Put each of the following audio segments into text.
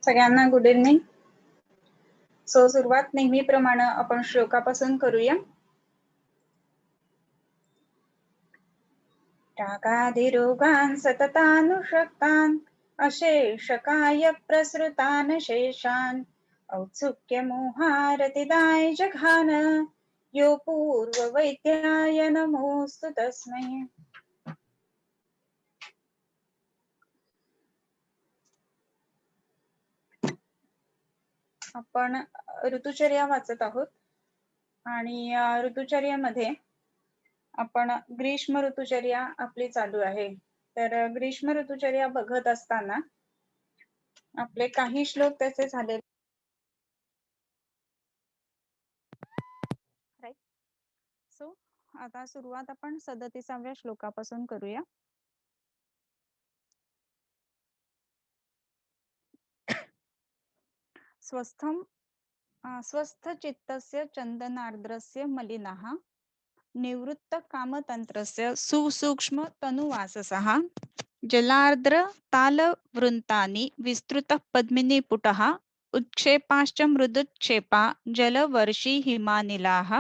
सगळ्यांना good evening. So सुरुवात नेहमीप्रमाणे आपण श्लोकापासून करूया. रागादिरोगान् सततानुषक्तान् अशेषकाय प्रसृतान् शेषान् औत्सुक्यमोहारतिदाय जघान यो पूर्ववैद्याय नमोऽस्तु तस्मै. आपण ऋतुचर्या वाचत आहोत आणि ऋतुचर्यामध्ये आपण ग्रीष्म ऋतुचर्या आपली चालू आहे. तर ग्रीष्म ऋतुचर्या बघत असताना आपले काही श्लोक त्याचे झाले. सो आता सुरुवात आपण 37व्या श्लोकापासून करूया. स्वस्थ चित्तस्य चंदनार्द्रस्य मलिनः निवृत्त कामतंत्रस्य सुसूक्ष्म तनुवाससः जलार्द्र ताल वृन्तानि विस्तृत पद्मिनी पुटः उत्क्षेपाश्च मृदुक्षेपा जलवर्षी हिमानिलाः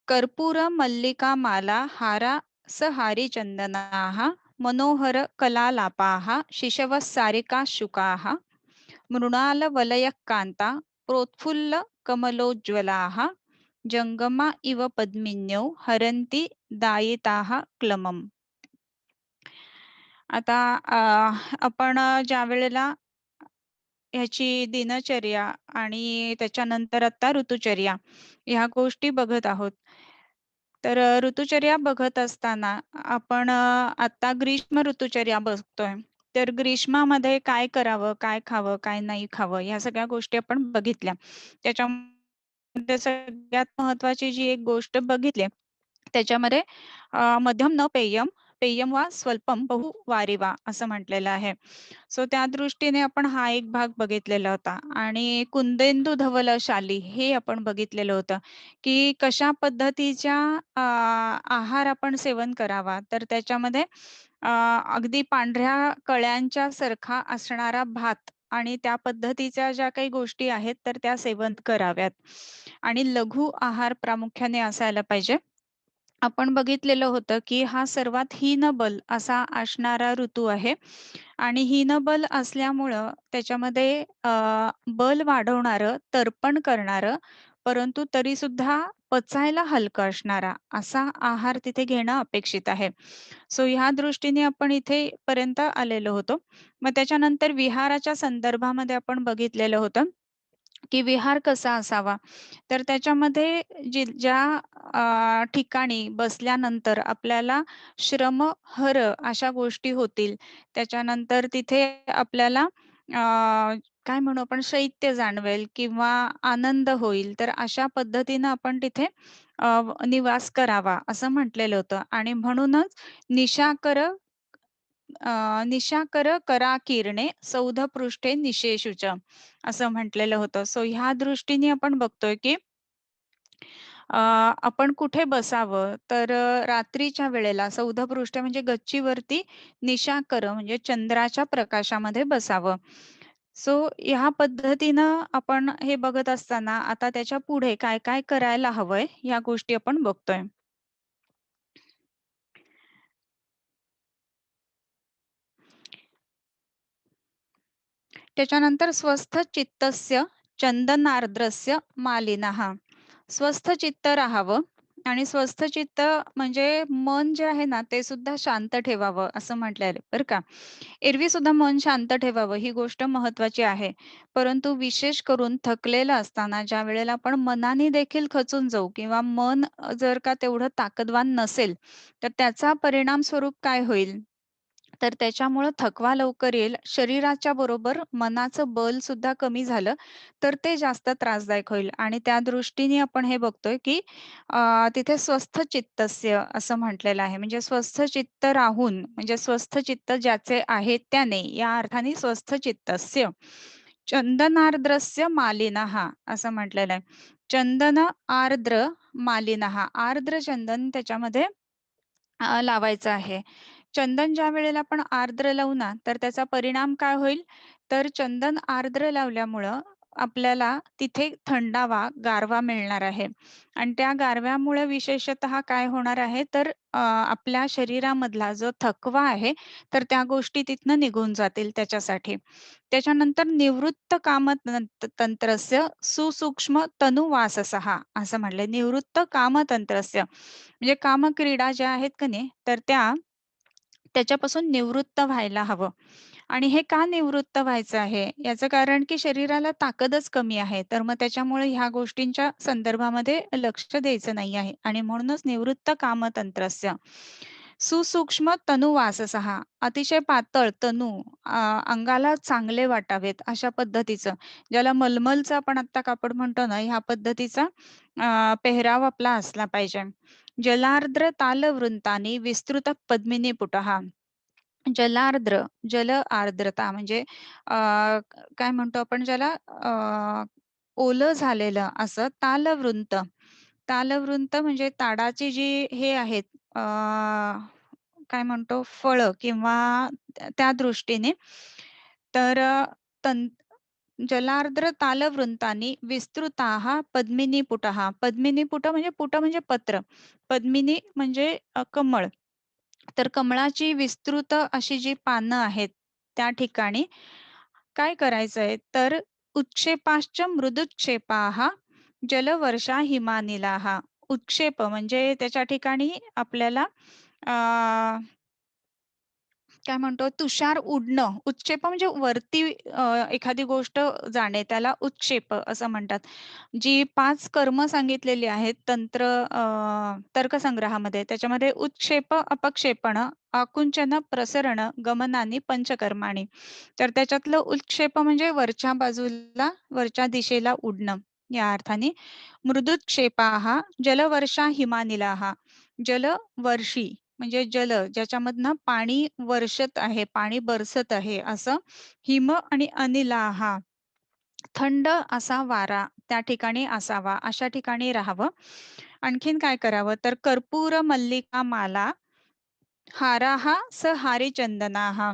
कर्पूर मल्लिकामाला हारा सहारी चंदनाः मनोहर कलालापाः शिशवः सारिकाशुकाः मृणालवलयकान्ता प्रोत्फुल्ल कमलोज्ज्वलाः जंगमा इव पद्मिन्यौ हरन्ति दायिताः क्लमम्. आता आपण ज्या वेळेला ह्याची दिनचर्या आणि त्याच्यानंतर आता ऋतुचर्या ह्या गोष्टी बघत आहोत. तर ऋतुचर्या बघत असताना आपण आता ग्रीष्म ऋतुचर्या बघतोय. तर ग्रीष्मामध्ये काय करावं, काय खावं, काय नाही खावं ह्या सगळ्या गोष्टी आपण बघितल्या. त्याच्यामध्ये सगळ्यात महत्वाची जी एक गोष्ट बघितली त्याच्यामध्ये मध्यम न पेयम पेयम वा स्वल्पम बहु वारिवा असं म्हटलेलं आहे. सो त्या दृष्टीने आपण हा एक भाग बघितलेला होता. आणि कुंदेंदू धवल शाली हे आपण बघितलेलं होतं की कशा पद्धतीच्या आहार आपण सेवन करावा. तर त्याच्यामध्ये अगदी पांढऱ्या कळ्यांच्या सारखा असणारा भात आणि त्या पद्धतीच्या ज्या काही गोष्टी आहेत तर त्या सेवन कराव्यात आणि लघु आहार प्रामुख्याने असायला पाहिजे. आपण बघितलेलं होतं की हा सर्वात हीनबल असा असणारा ऋतू आहे आणि हीनबल असल्यामुळं त्याच्यामध्ये बल वाढवणारं, तर्पण करणारं, परंतु तरी सुद्धा पचायला हलकं असणारा असा आहार तिथे घेणं अपेक्षित आहे. सो ह्या दृष्टीने आपण इथे पर्यंत आलेलो होतो. मग त्याच्यानंतर विहाराच्या संदर्भामध्ये आपण बघितलेलं होतं की विहार कसा असावा. तर त्याच्यामध्ये ज्या ठिकाणी बसल्यानंतर आपल्याला श्रमहर अशा गोष्टी होतील. त्याच्यानंतर तिथे आपल्याला काय म्हणू आपण शैत्य जाणवेल किंवा आनंद होईल. तर अशा पद्धतीनं आपण तिथे निवास करावा असं म्हटलेलं होतं आणि म्हणूनच निशाकर करा किरणे सौधपृष्ठे निशेषुच असं म्हटलेलं होतं. सो ह्या दृष्टीने आपण बघतोय की आपण कुठे बसावं तर रात्रीच्या वेळेला सौधपृष्ठ म्हणजे गच्चीवरती निशाकर म्हणजे चंद्राच्या प्रकाशामध्ये बसावं. सो ह्या पद्धतीनं आपण हे बघत असताना आता त्याच्या पुढे काय काय करायला हवंय ह्या गोष्टी आपण बघतोय. त्याच्यानंतर स्वस्थ चित्तस्य चंदनार्द्रस्य मालिनः स्वस्थ चित्त राहावं आणि स्वस्थ चित्त म्हणजे मन जे आहे ना ते सुद्धा शांत ठेवावं असं म्हटलंय बरं का. एरवी सुद्धा मन शांत ठेवावं ही गोष्ट महत्वाची आहे. परंतु विशेष करून थकलेलं असताना ज्या वेळेला आपण मनाने देखील खचून जाऊ किंवा मन जर का तेवढं ताकदवान नसेल तर त्याचा परिणाम स्वरूप काय होईल तर त्याच्यामुळं थकवा लवकर येईल. शरीराच्या बरोबर मनाचं बल सुद्धा कमी झालं, तर ते जास्त त्रासदायक होईल आणि त्या दृष्टीने आपण हे बघतोय, की तिथे स्वस्थ चित्तस्य असं म्हटलेलं आहे. म्हणजे स्वस्थ चित्त राहून म्हणजे स्वस्थ चित्त ज्याचे आहे त्याने या अर्थाने स्वस्थ चित्तस्य चंदनार्द्रस्य मालिनः असं म्हटलेलं आहे. चंदन आर्द्र मालिनः आर्द्र चंदन त्याच्यामध्ये लावायचं आहे. चंदन ज्यावेळेला आपण आर्द्र लावू ना, तर त्याचा परिणाम काय होईल, तर चंदन आर्द्र लावल्यामुळं आपल्याला तिथे थंडावा, गारवा मिळणार आहे आणि त्या गारव्यामुळे विशेषतः काय होणार आहे, तर आपल्या शरीरामधला जो थकवा आहे, तर त्या गोष्टी तिथनं निघून जातील त्याच्यासाठी. त्याच्यानंतर निवृत्त तंत्रस्य सुसूक्ष्म तनुवाससः असं म्हटलंय. निवृत्त कामतंत्रस्य म्हणजे कामक्रीडा ज्या आहेत का नाही, तर त्याच्यापासून निवृत्त व्हायला हवं. आणि हे का निवृत्त व्हायचं आहे? याचं कारण की शरीराला ताकदच कमी आहे. तर मग त्याच्यामुळे ह्या गोष्टींच्या संदर्भामध्ये लक्ष द्यायचं नाही आहे आणि म्हणूनच निवृत्त कामतंत्रस्य. सुसूक्ष्म तनुवाससः अतिशय पातळ तनू अंगाला चांगले वाटावेत अशा पद्धतीचं. ज्याला मलमलचं आपण आत्ता कापड म्हणतो ना, ह्या पद्धतीचा पेहराव आपला असला पाहिजे. जलार्द्र तालवृंतानी विस्तृत पद्मिनी पुटः. जलार्द्र, जल आर्द्रता म्हणजे काय म्हणतो आपण ज्याला ओलं झालेलं असं तालवृंत. तालवृंत म्हणजे ताडाची जी हे आहेत अ, काय म्हणतो फळं किंवा त्या दृष्टीने तर जलार्द्र तालवृंतानी विस्तृताः पद्मिनीपुटः. पद्मिनीपुट म्हणजे पुट म्हणजे पत्र. पद्मिनी म्हणजे कमळ. तर कमळाची विस्तृत अशी जी पानं आहेत, त्या ठिकाणी काय करायचंय, तर उत्क्षेपाश्च मृदुक्षेपाः जलवर्षा हिमानिलाः. उत्क्षेप म्हणजे त्याच्या ठिकाणी आपल्याला काय म्हणतो तुषार उडणं. उत्क्षेप म्हणजे वरती एखादी गोष्ट जाणे त्याला उत्क्षेप असं म्हणतात. जी 5 कर्म सांगितलेली आहेत तर्कसंग्रहामध्ये त्याच्यामध्ये उत्क्षेप, अपक्षेपण, आकुंचन, प्रसरण, गमनानी पंचकर्माणि. तर त्याच्यातलं उत्क्षेप म्हणजे वरच्या बाजूला, वरच्या दिशेला उडणं या अर्थाने. मृदुक्षेपाः जलवर्षा हिमानिलाः. जलवर्षी म्हणजे ज्याच्यामधनं पाणी वर्षत आहे, पाणी बरसत आहे असं हिम आणि अनिलाहा थंड असा वारा त्या ठिकाणी असावा, अशा ठिकाणी राहावं. आणखीन काय करावं तर कर्पूर मल्लिका माला हाराहा स हारी चंदनाहा.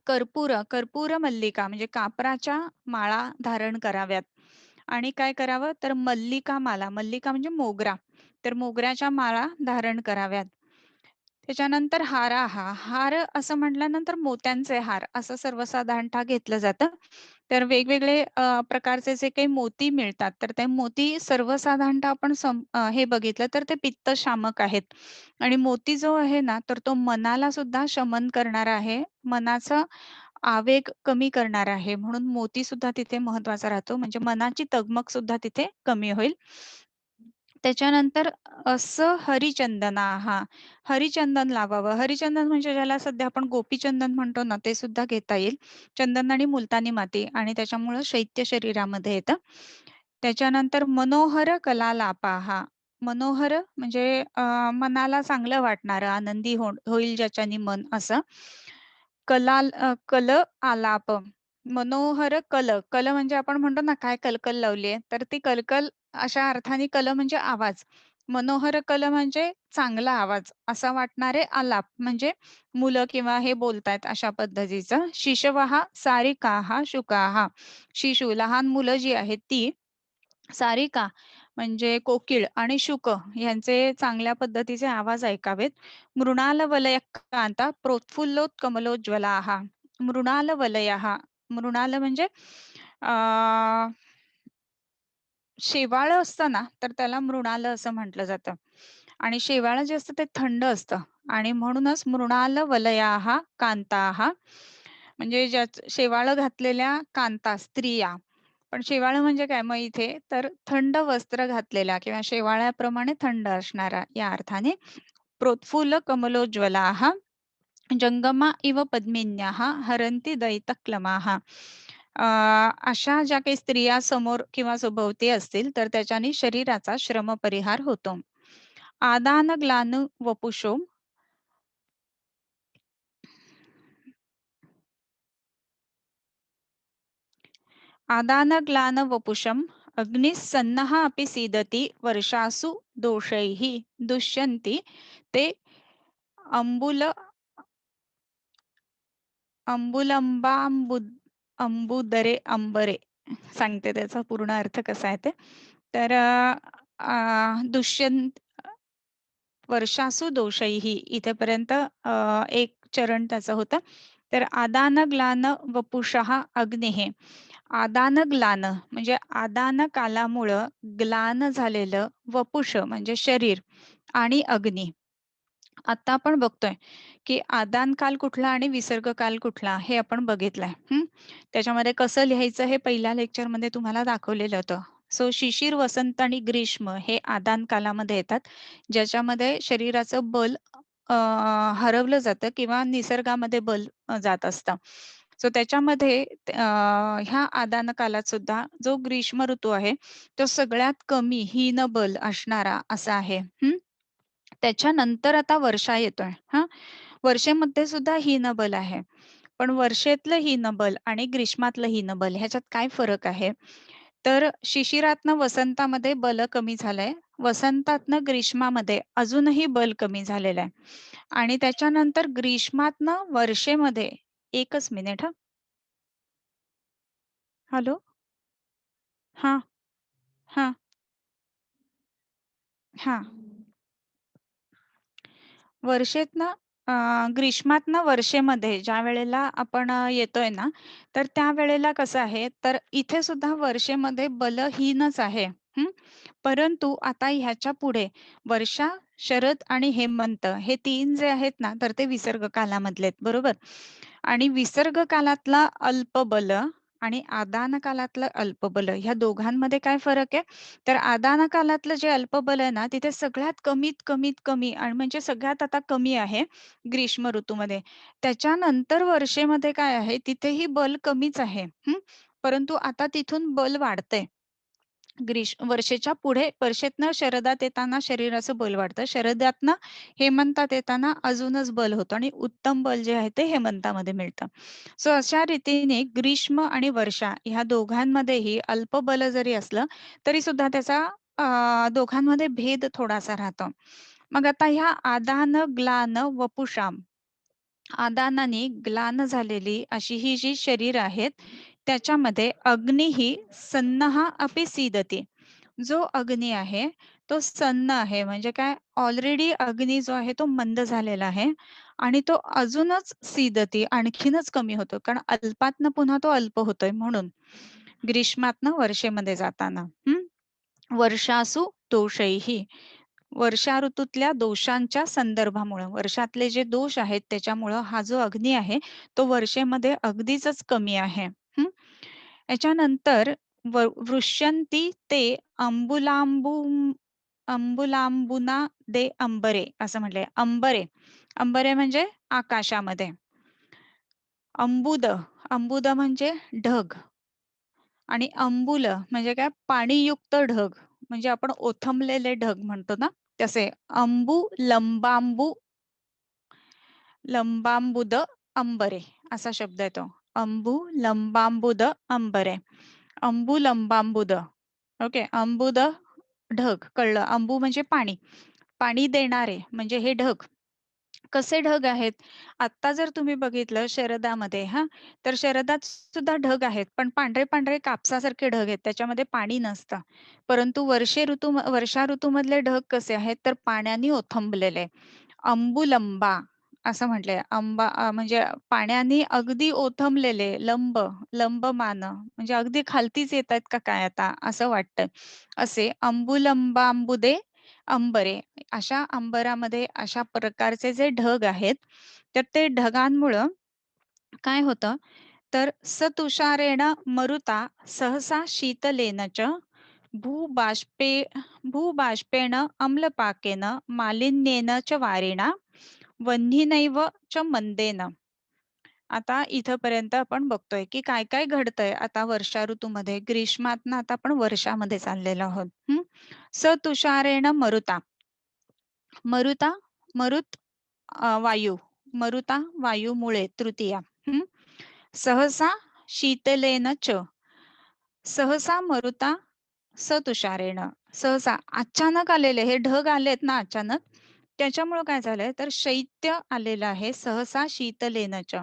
कर्पूर मल्लिका म्हणजे कापराच्या माळा धारण कराव्यात आणि काय करावं तर मल्लिका माला, मल्लिका म्हणजे मोगरा. तर मोगऱ्याच्या माळा धारण कराव्यात. त्याच्यानंतर हार असं म्हटल्यानंतर मोत्यांचे हार असं सर्वसाधारणतः घेतलं जातं. तर वेगवेगळे प्रकारचे जे काही मोती मिळतात, तर ते मोती सर्वसाधारणतः आपण हे बघितलं तर ते पित्तशामक आहेत आणि मोती जो आहे ना, तर तो मनाला सुद्धा शमन करणारा आहे. मनाचा आवेग कमी करणार आहे. म्हणून मोती सुद्धा तिथे महत्त्वाचा राहतो. म्हणजे मनाची तगमग सुद्धा तिथे कमी होईल. त्याच्यानंतर असं हरिचंदना हां, हरिचंदन लावावं. हरिचंदन म्हणजे ज्याला सध्या आपण गोपीचंदन म्हणतो ना, ते सुद्धा घेता येईल. चंदन आणि मुलतानी माती आणि त्याच्यामुळं शैत्य शरीरामध्ये येतं. त्याच्यानंतर मनोहर कलालापाहा. मनोहर म्हणजे मनाला चांगलं वाटणारं, आनंदी होईल ज्याच्याने मन असं. कल आलाप. मनोहर कल म्हणजे आपण म्हणतो ना, काय कलकल लावली आहे, तर ती कलकल अशा अर्थाने म्हणजे आवाज. मनोहर म्हणजे चांगला आवाज असा वाटणारे आलाप म्हणजे मुलं किंवा हे बोलतायत अशा पद्धतीचं. शिशवः सारिकाः शुकाः. शिशु लहान मुलं जी आहेत ती सारिका म्हणजे कोकिळ आणि शुक यांचे चांगल्या पद्धतीचे आवाज ऐकावेत. मृणाल वलय कांता प्रोत्फुल्लोत्कमलोज्ज्वलाः. मृणाल वलयः. मृणाल म्हणजे अ, शेवाळं असतं ना, तर त्याला मृणाल असं म्हटलं जातं. आणि शेवाळं जे असतं ते थंड असतं आणि म्हणूनच मृणाल वलयाः कांताः म्हणजे शेवाळं घातलेल्या कांता स्त्रिया. पण शेवाळं म्हणजे काय मग इथे तर थंड वस्त्र घातलेला किंवा शेवाळ्याप्रमाणे थंड असणारा या अर्थाने. प्रोत्फुल्ल कमलोज्ज्वलाः जंगमा इव पद्मिन्याः हरन्ति दयितक्लमाः. अशा ज्या काही स्त्रिया समोर किंवा सभोवती असतील, तर त्याच्याने शरीराचा श्रमपरिहार होतो. आदानग्लान वपुषो आदानग्लानवपुषम् अग्निस्सन्नः अपि सीदति वर्षासु दोषैः दुष्यन्ति ते अंबुल अंबुदरे अंबरे. सांगते त्याचा पूर्ण अर्थ कसा आहे ते. तर दुष्यंत वर्षासु दोषैः इथेपर्यंत एक चरण त्याचं होतं. तर आदान ग्लान वपुषः अग्नेः. आदान ग्लान म्हणजे आदान कालामुळं ग्लान झालेलं वपुष म्हणजे शरीर आणि अग्नी. आता आपण बघतोय, की आदान काल कुठला आणि विसर्ग काल कुठला हे आपण बघितलंय. त्याच्यामध्ये कसं लिहायचं हे पहिल्या लेक्चरमध्ये तुम्हाला दाखवलेलं होतं. सो शिशिर, वसंत आणि ग्रीष्म हे आदान कालामध्ये येतात, ज्याच्यामध्ये शरीराचं बल अ, हरवलं जातं किंवा निसर्गामध्ये बल जात असतं. सो त्याच्यामध्ये ह्या आदान कालात सुद्धा जो ग्रीष्म ऋतू आहे, तो सगळ्यात कमी हीनबल असणारा असा आहे. त्याच्यानंतर आता वर्षा येतोय हां. वर्षेमध्ये सुद्धा हीनबल आहे. पण वर्षेतलं हीनबल आणि ग्रीष्मातलं हीनबल ह्याच्यात काय फरक आहे? तर शिशिरातनं वसंतामध्ये बल कमी झालंय. वसंतातनं ग्रीष्मामध्ये अजूनही बल कमी झालेलं आहे. आणि त्याच्यानंतर ग्रीष्मातनं वर्षेमध्ये एकच मिनिट हां. हॅलो? हां, हां, हां. वर्षेतनं ग्रीष्मातनं वर्षेमध्ये ज्यावेळेला आपण येतोय ना, तर त्यावेळेला कसं आहे, तर इथे सुद्धा वर्षेमध्ये बलहीनच आहे. हं. परंतु आता ह्याच्या पुढे वर्षा, शरद आणि हेमंत हे 3 जे आहेत ना, तर ते विसर्ग कालामधले आहेत, बरोबर? आणि विसर्ग कालातला अल्पबल आणि आदान कालातलं अल्पबल ह्या दोघांमध्ये काय फरक आहे? तर आदान कालातलं जे अल्पबल आहे ना, तिथे सगळ्यात कमीत कमी आणि म्हणजे सगळ्यात आता कमी आहे ग्रीष्म ऋतूमध्ये. त्याच्यानंतर वर्षेमध्ये काय आहे, तिथेही बल कमीच आहे. परंतु आता तिथून बल वाढतंय. वर्षेच्या पुढे वर्षेतनं शरदात येताना शरीराचं बल वाढतं. शरदातनं हेमंतात येताना अजूनच बल होतं आणि उत्तम बल जे आहे ते हेमंतामध्ये मिळतं. सो अशा रीतीने ग्रीष्म आणि वर्षा ह्या दोघांमध्येही अल्पबल जरी असलं, तरी सुद्धा त्याचा दोघांमध्ये भेद थोडासा राहतो. मग आता ह्या आदान, ग्लान, वपुषाम आदानाने ग्लान झालेली अशी ही जी शरीर आहेत, त्याच्यामध्ये अग्निही सन्नः अपि सीदते. जो अग्नी आहे, तो सन्न आहे. म्हणजे काय ऑलरेडी अग्नी जो आहे तो मंद झालेला आहे आणि तो अजूनच सीदती आणखीनच कमी होतो. कारण अल्पातनं पुन्हा तो अल्प होतोय म्हणून. ग्रीष्मातनं वर्षेमध्ये जाताना. वर्षासु दोषैः वर्षा ऋतूतल्या दोषांच्या संदर्भामुळं, वर्षातले जे दोष आहेत त्याच्यामुळं हा जो अग्नी आहे, तो वर्षेमध्ये अगदीचच कमी आहे. हं. याच्यानंतर वृष्यंती ते अंबुलांबुना दे अंबरे असं म्हटलंय. अंबरे, अंबरे म्हणजे आकाशामध्ये. अंबुद, अंबुद म्हणजे ढग आणि अंबुल म्हणजे काय पाणीयुक्त ढग म्हणजे आपण ओथंबलेले ढग म्हणतो ना तसे. लंबांबुद अंबरे असा शब्द येतो. लंबांबुद अंबरे. लंबांबुद. ओके. अंबुद ढग कळलं. अंबू म्हणजे पाणी. पाणी देणारे म्हणजे हे ढग. कसे ढग आहेत? आत्ता जर तुम्ही बघितलं शरदामध्ये हां, तर शरदात सुद्धा ढग आहेत, पण पांढरे-पांढरे कापसासारखे ढग आहेत. त्याच्यामध्ये पाणी नसतं. परंतु वर्षा ऋतूमधले ढग कसे आहेत? तर पाण्याने ओथंबलेले. अंबुलंबा असं म्हटलंय. म्हणजे पाण्याने अगदी ओथंबलेले, लंबमान म्हणजे अगदी खालतीच येतायत का काय आता असं वाटतं. असे अंबुलंबांबुदे अंबरे अशा अंबरामध्ये अशा प्रकारचे जे ढग आहेत, तर ते ढगांमुळं काय होतं, तर सतुषारेण मरुता सहसा शीतलेन च भूबाष्पे भूबाष्पेण अम्लपाकेन मालिन्येन च वारेणा वह्नीनैव च मंदेन. आता इथपर्यंत आपण बघतोय, की काय-काय घडतंय आता वर्षा ऋतूमध्ये. ग्रीष्मातनं आता आपण वर्षामध्ये चाललेलो आहोत. सतुषारेण मरुता. मरुता, मरुत वायू. मरुता वायूमुळे तृतीया. हं. सहसा शीतलेन च. सहसा मरुता सतुषारेण. सहसा अचानक आलेले हे ढग आलेत ना अचानक, त्याच्यामुळं काय झालंय तर शैत्य आलेलं आहे सहसा शीतलेन च.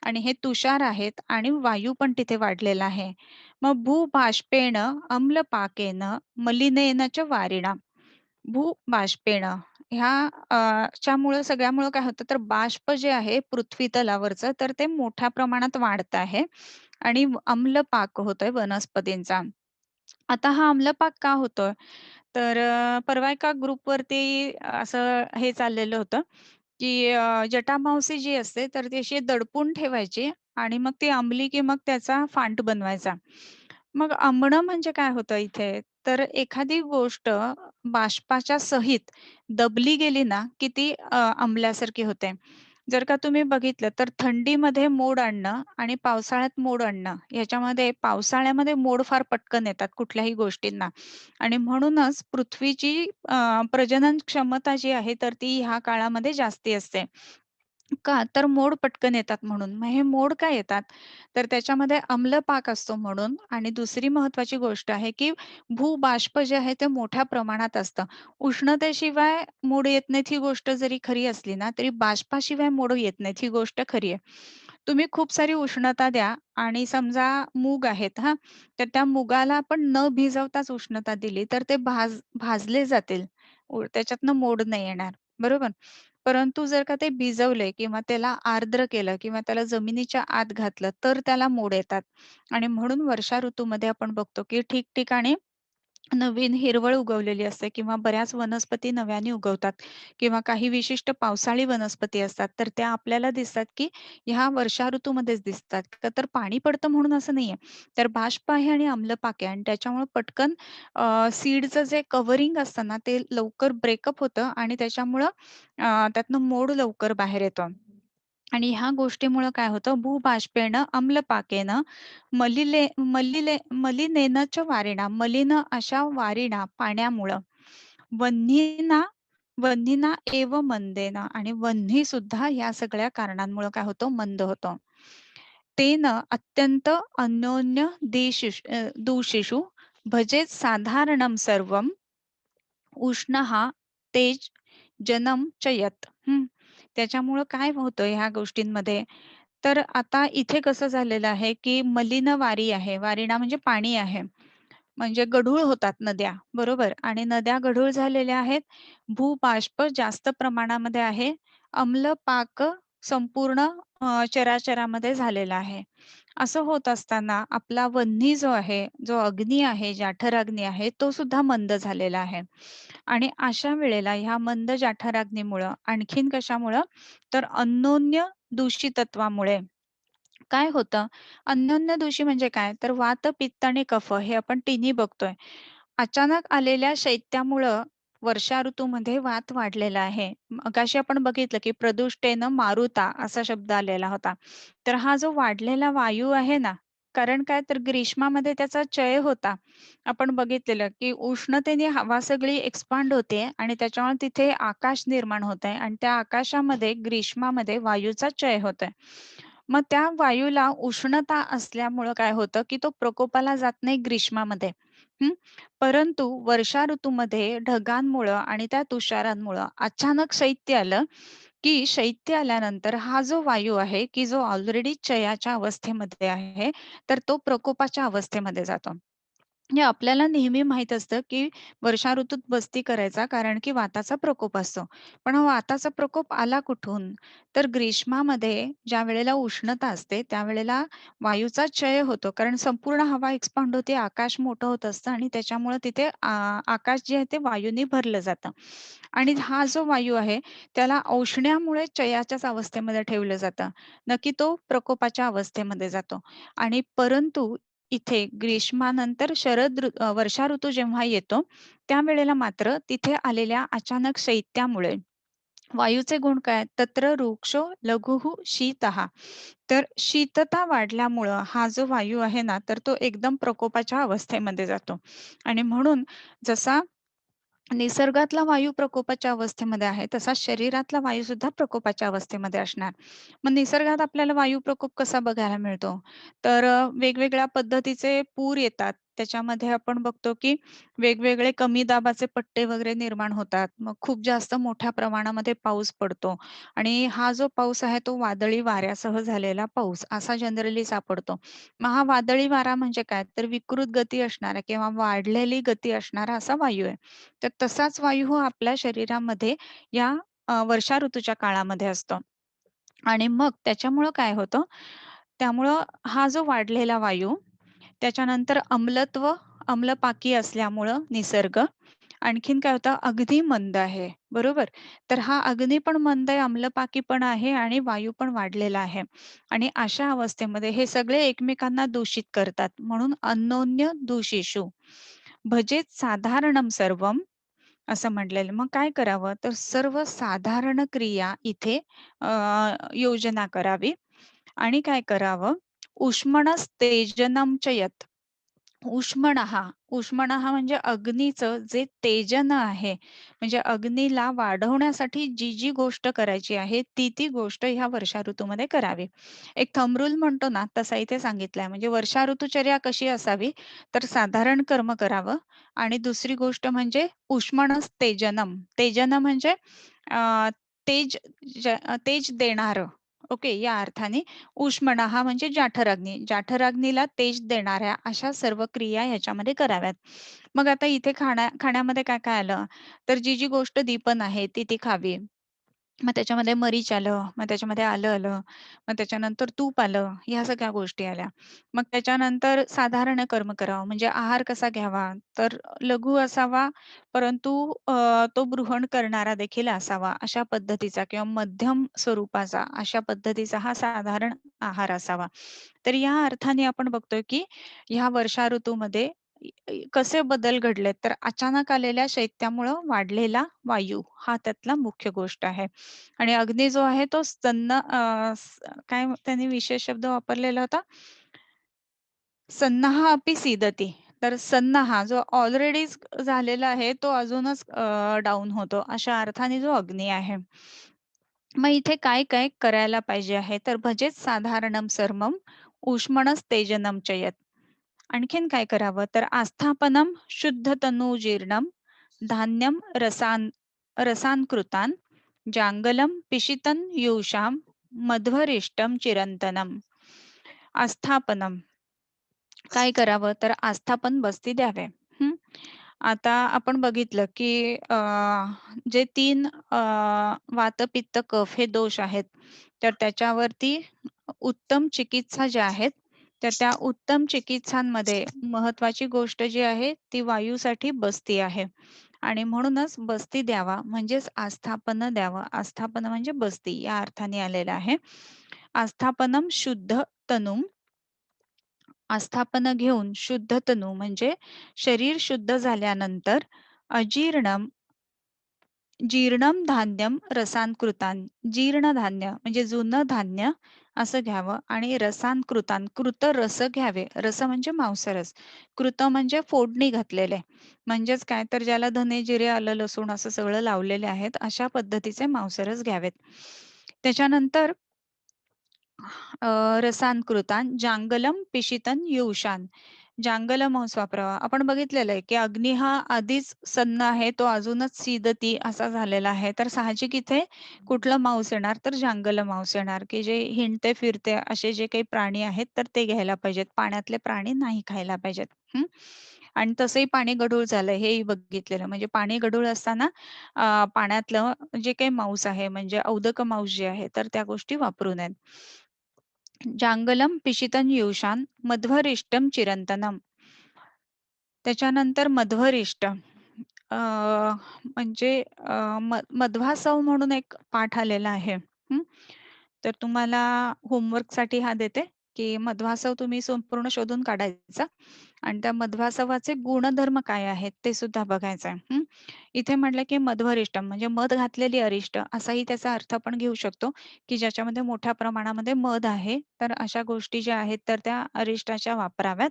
आणि हे तुषार आहेत आणि वायू पण तिथे वाढलेला आहे. मग भूबाष्पेण अम्लपाकेन मलिनेन च वारिणा. भूबाष्पेण ह्या च्यामुळं सगळ्यामुळं काय होतं तर बाष्प जे आहे पृथ्वी तलावरचं तर ते मोठ्या प्रमाणात वाढत आहे आणि अम्लपाक होतोय वनस्पतींचा. आता हा अम्लपाक का होतोय? तर परवा एका ग्रुपवरती असं हे चाललेलं होतं, की जटामांसी जी असते तर ती अशी दडपून ठेवायची आणि मग ती अंबली की मग त्याचा फांट बनवायचा. मग अंबणं म्हणजे काय होतं इथे, तर एखादी गोष्ट बाष्पाच्या सहित दबली गेली ना, की ती अंबल्यासारखी होते. जर का तुम्ही बघितलं तर थंडीमध्ये मोड आणणं आणि पावसाळ्यात मोड आणणं ह्याच्यामध्ये पावसाळ्यामध्ये मोड फार पटकन येतात कुठल्याही गोष्टींना आणि म्हणूनच पृथ्वीची प्रजनन क्षमता जी आहे तर ती ह्या काळामध्ये जास्ती असते. का? तर मोड पटकन येतात म्हणून. मग हे मोड का येतात? तर त्याच्यामध्ये अम्लपाक असतो म्हणून आणि दुसरी महत्त्वाची गोष्ट आहे, की भूबाष्प जे आहे ते मोठ्या प्रमाणात असतं. उष्णतेशिवाय मोड येत नाहीत ही गोष्ट जरी खरी असली ना, तरी बाष्पाशिवाय मोड येत नाहीत ही गोष्ट खरी आहे. तुम्ही खूप सारी उष्णता द्या आणि समजा मूग आहेत हां, तर त्या मुगाला आपण न भिजवताच उष्णता दिली, तर ते भाजले जातील. त्याच्यातनं मोड नाही येणार. बरोबर? परंतु जर का ते भिजवले किंवा त्याला आर्द्र केलं किंवा त्याला जमिनीच्या आत घातलं, तर त्याला मोड येतात. आणि म्हणून वर्षा ऋतूमध्ये आपण बघतो, की ठिकठिकाणी नवीन हिरवळ उगवलेली असते किंवा बऱ्याच वनस्पती नव्याने उगवतात किंवा काही विशिष्ट पावसाळी वनस्पती असतात, तर त्या आपल्याला दिसतात, की ह्या वर्षा ऋतूमध्येच दिसतात. का तर पाणी पडतं म्हणून असं नाहीये. तर बाष्प आहे आणि अम्लपाक आहे आणि त्याच्यामुळे पटकन सीडचं जे कव्हरिंग असतं ना, ते लवकर ब्रेकअप होतं आणि त्याच्यामुळं त्यातनं मोड लवकर बाहेर येतो. आणि ह्या गोष्टीमुळं काय होतं, भूबाष्पेन अम्लपाकेन मलिनेन च वारिणा, मलिन अशा वारिणा पाण्यामुळं, वह्नीना वह्नीना एव मंदेन आणि वह्नीसुद्धा या सगळ्या कारणांमुळं काय होतं, मंद होतं. तेन अत्यंत अन्योन्य दूषिषु भजेत साधारणं सर्वं उष्णः तेज जनम च यत्. त्याच्यामुळं काय होतं ह्या गोष्टींमध्ये, तर आता इथे कसं झालेलं आहे, की मलिन वारी आहे. वारिणा म्हणजे पाणी आहे. म्हणजे गढूळ होतात नद्या, बरोबर? आणि नद्या गढूळ झालेल्या आहेत. भूबाष्प जास्त प्रमाणामध्ये आहे. अम्लपाक संपूर्ण चराचरामध्ये झालेला आहे. असं होत असताना आपला वन्नी जो आहे, जो अग्नी आहे, जाठराग्नी आहे, तो सुद्धा मंद झालेला आहे. आणि अशा वेळेला ह्या मंद जाठराग्नीमुळं आणखीन कशामुळं, तर अन्योन्य दूषितत्वामुळे काय होतं, अन्योन्य दूषी म्हणजे काय? तर वात, पित्त आणि कफ हे आपण तिन्ही बघतोय. अचानक आलेल्या शैत्यामुळं वर्षा ऋतूमध्ये वात वाढलेला आहे. मगाशी आपण बघितलं, की प्रदुष्टेन मारुता असा शब्द आलेला होता. तर हा जो वाढलेला वायू आहे ना, कारण काय तर ग्रीष्मामध्ये त्याचा क्षय होता. आपण बघितलेलं, की उष्णतेने हवा सगळी एक्सपांड होते आणि त्याच्यामुळे तिथे आकाश निर्माण होत आहे आणि त्या आकाशामध्ये ग्रीष्मामध्ये वायूचा क्षय होतोय. मग त्या वायूला उष्णता असल्यामुळं काय होतं, की तो प्रकोपाला जात नाही ग्रीष्मामध्ये. हं. परंतु वर्षा ऋतूमध्ये ढगांमुळं आणि त्या तुषारांमुळं अचानक शैत्य आलं, की शैत्य आल्यानंतर हा जो वायू आहे, की जो ऑलरेडी क्षयाच्या अवस्थेमध्ये आहे, तर तो प्रकोपाच्या अवस्थेमध्ये जातो. म्हणजे आपल्याला नेहमी माहीत असतं, की वर्षा ऋतूत बस्ती करायचा कारण की वाताचा प्रकोप असतो. पण वाताचा प्रकोप आला कुठून? तर ग्रीष्मामध्ये ज्यावेळेला उष्णता असते, त्यावेळेला वायूचा क्षय होतो. कारण संपूर्ण हवा एक्सपांड होते, आकाश मोठं होत असतं आणि त्याच्यामुळं तिथे आकाश जे आहे ते वायूने भरलं जातं. आणि हा जो वायू आहे, त्याला औष्ण्यामुळे क्षयाच्याच अवस्थेमध्ये ठेवलं जातं. नक्की तो प्रकोपाच्या अवस्थेमध्ये जातो. आणि परंतु इथे ग्रीष्मानंतर वर्षा ऋतू जेव्हा येतो, त्यावेळेला मात्र तिथे आलेल्या अचानक शैत्यामुळे वायूचे गुण काय? तत्र वृक्षो लघुः शीतः. तर शीतता वाढल्यामुळं हा जो वायू आहे ना, तर तो एकदम प्रकोपाच्या अवस्थेमध्ये जातो. आणि म्हणून जसा निसर्गातला वायू प्रकोपाच्या अवस्थेमध्ये आहे, तसा शरीरातला वायूसुद्धा प्रकोपाच्या अवस्थेमध्ये असणार. मग निसर्गात आपल्याला वायू प्रकोप कसा बघायला मिळतो? तर वेगवेगळ्या पद्धतीचे पूर येतात. त्याच्यामध्ये आपण बघतो की वेगवेगळे कमी दाबाचे पट्टे वगैरे निर्माण होतात. मग खूप जास्त मोठ्या प्रमाणामध्ये पाऊस पडतो आणि हा जो पाऊस आहे तो वादळी वाऱ्यासह झालेला पाऊस असा जनरली सापडतो. मग हा वादळी वारा म्हणजे काय? तर विकृत गती असणारा किंवा वाढलेली गती असणारा असा वायू आहे. तर तसाच वायू हा आपल्या शरीरामध्ये या वर्षा ऋतूच्या काळामध्ये असतो. आणि मग त्याच्यामुळं काय होतं, त्यामुळं हा जो वाढलेला वायू, त्याच्यानंतर अम्लपाकी असल्यामुळं निसर्ग, आणखीन काय होतं अगदी मंद आहे, बरोबर? तर हा अग्नी पण मंद आहे, अम्लपाकी पण आहे आणि वायू पण वाढलेला आहे. आणि अशा अवस्थेमध्ये हे सगळे एकमेकांना दूषित करतात. म्हणून अन्योन्य दूषिषु भजेत साधारणं सर्वं असं म्हटलेलं. मग काय करावं? तर सर्व साधारण क्रिया इथे अ, योजना करावी आणि काय करावं? उष्मणस्तेजनं च यत्. उष्मणः, उष्मणः म्हणजे अग्नीचं जे तेजन आहे, म्हणजे अग्नीला वाढवण्यासाठी जी गोष्ट करायची आहे, ती गोष्ट ह्या वर्षा ऋतूमध्ये करावी. एक थंब रूल म्हणतो ना, तसा इथे सांगितलाय. म्हणजे वर्षा ऋतुचर्या कशी असावी? तर साधारण कर्म करावं आणि दुसरी गोष्ट म्हणजे उष्मणस तेजनम. तेजन म्हणजे अ, तेज तेज देणारं. ओके, या अर्थाने उष्मणः म्हणजे जाठराग्नी. जाठराग्नीला तेज देणाऱ्या अशा सर्व क्रिया ह्याच्यामध्ये कराव्यात. मग आता इथे खाण्यामध्ये काय-काय आलं? तर जी गोष्ट दीपन आहे ती खावी. मग त्याच्यामध्ये मरीच आलं, मग त्याच्यामध्ये आलं आलं, मग त्याच्यानंतर तूप आलं, ह्या सगळ्या गोष्टी आल्या. मग त्याच्यानंतर साधारण कर्म करावं, म्हणजे आहार कसा घ्यावा? तर लघु असावा, परंतु तो ग्रहण करणारा देखील असावा, अशा पद्धतीचा किंवा मध्यम स्वरूपाचा अशा पद्धतीचा हा साधारण आहार असावा. तर या अर्थाने आपण बघतोय, की ह्या वर्षा ऋतूमध्ये कसे बदल घडलेत, तर अचानक आलेल्या शैत्यामुळं वाढलेला वायू हा त्यातला मुख्य गोष्ट आहे. आणि अग्नी जो आहे तो काय त्यांनी विशेष शब्द वापरलेला होता, सन्नाह अपि सीदती. तर सन्नाहा जो ऑलरेडीच झालेला आहे, तो अजूनच डाउन होतो. अशा अर्थाने जो अग्नी आहे. मग इथे काय-काय करायला पाहिजे आहे, तर भजेत साधारणं सर्वं ऊष्मणस तेजनं च यत्. आणखीन काय करावं, तर आस्थापनम शुद्ध तनू जीर्णम धान्यम रसांकृतान् जांगलम पिशितन यूषाम मध्वरिष्टम चिरंतनम. आस्थापनम काय करावं तर आस्थापन बस्ती द्यावे. हं. आता आपण बघितलं की जे 3 वात, पित्त, कफ हे दोष आहेत. तर त्याच्यावरती उत्तम चिकित्सा ज्या आहेत, तर त्या उत्तम चिकित्सांमध्ये महत्त्वाची गोष्ट जी आहे ती वायूसाठी बस्ती आहे. आणि म्हणूनच बस्ती द्यावा म्हणजेच आस्थापन द्यावं. आस्थापन म्हणजे बस्ती या अर्थाने आलेलं आहे. आस्थापनम शुद्ध तनुम आस्थापन घेऊन शुद्ध तनू म्हणजे शरीर शुद्ध झाल्यानंतर अजीर्णम जीर्णम धान्यम रसांकृतान जीर्ण धान्य म्हणजे जुनं धान्य असं घ्यावं आणि रसांकृतान कृत रस घ्यावे रस म्हणजे मांसरस कृत म्हणजे फोडणी घातलेले म्हणजेच काय तर ज्याला धने जिरे आलं लसूण असं सगळं लावलेले आहेत अशा पद्धतीचे मांसरस घ्यावेत त्याच्यानंतर रसांकृतान जांगलम पिशितन युषान जांगलम वापरावा. आपण बघितलेलं आहे, की अग्नी हा आधीच सन्न आहे, तो अजूनच सीदती असा झालेला आहे. तर साहजिक इथे कुठलं मांस येणार, तर जांगल मांस येणार, की जे हिंडते-फिरते असे जे काही प्राणी आहेत, तर ते घ्यायला पाहिजेत. पाण्यातले प्राणी नाही खायला पाहिजेत. हं. आणि तसंही पाणी गढूळ झालं हेही बघितलेलं. म्हणजे पाणी गढूळ असताना पाण्यातलं जे काही मांस आहे, म्हणजे औदक मांस जे आहे, तर त्या गोष्टी वापरू नयेत. जांगलम पिशितन युषान मध्वरिष्टम चिरंतनम. त्याच्यानंतर मध्वरिष्ट म्हणजे मध्वासव म्हणून एक पाठ आलेला आहे. हं. तर तुम्हाला होमवर्कसाठी हा देते, की मध्वासव तुम्ही संपूर्ण शोधून काढायचा आणि त्या मध्वासवाचे गुणधर्म काय आहेत ते सुद्धा बघायचं आहे. हं. इथे म्हटलं, की मध्वरिष्टम म्हणजे मध घातलेली अरिष्ट असाही त्याचा अर्थ आपण घेऊ शकतो, की ज्याच्यामध्ये मोठ्या प्रमाणामध्ये मध आहे. तर अशा गोष्टी ज्या आहेत तर त्या अरिष्टाच्या वापराव्यात.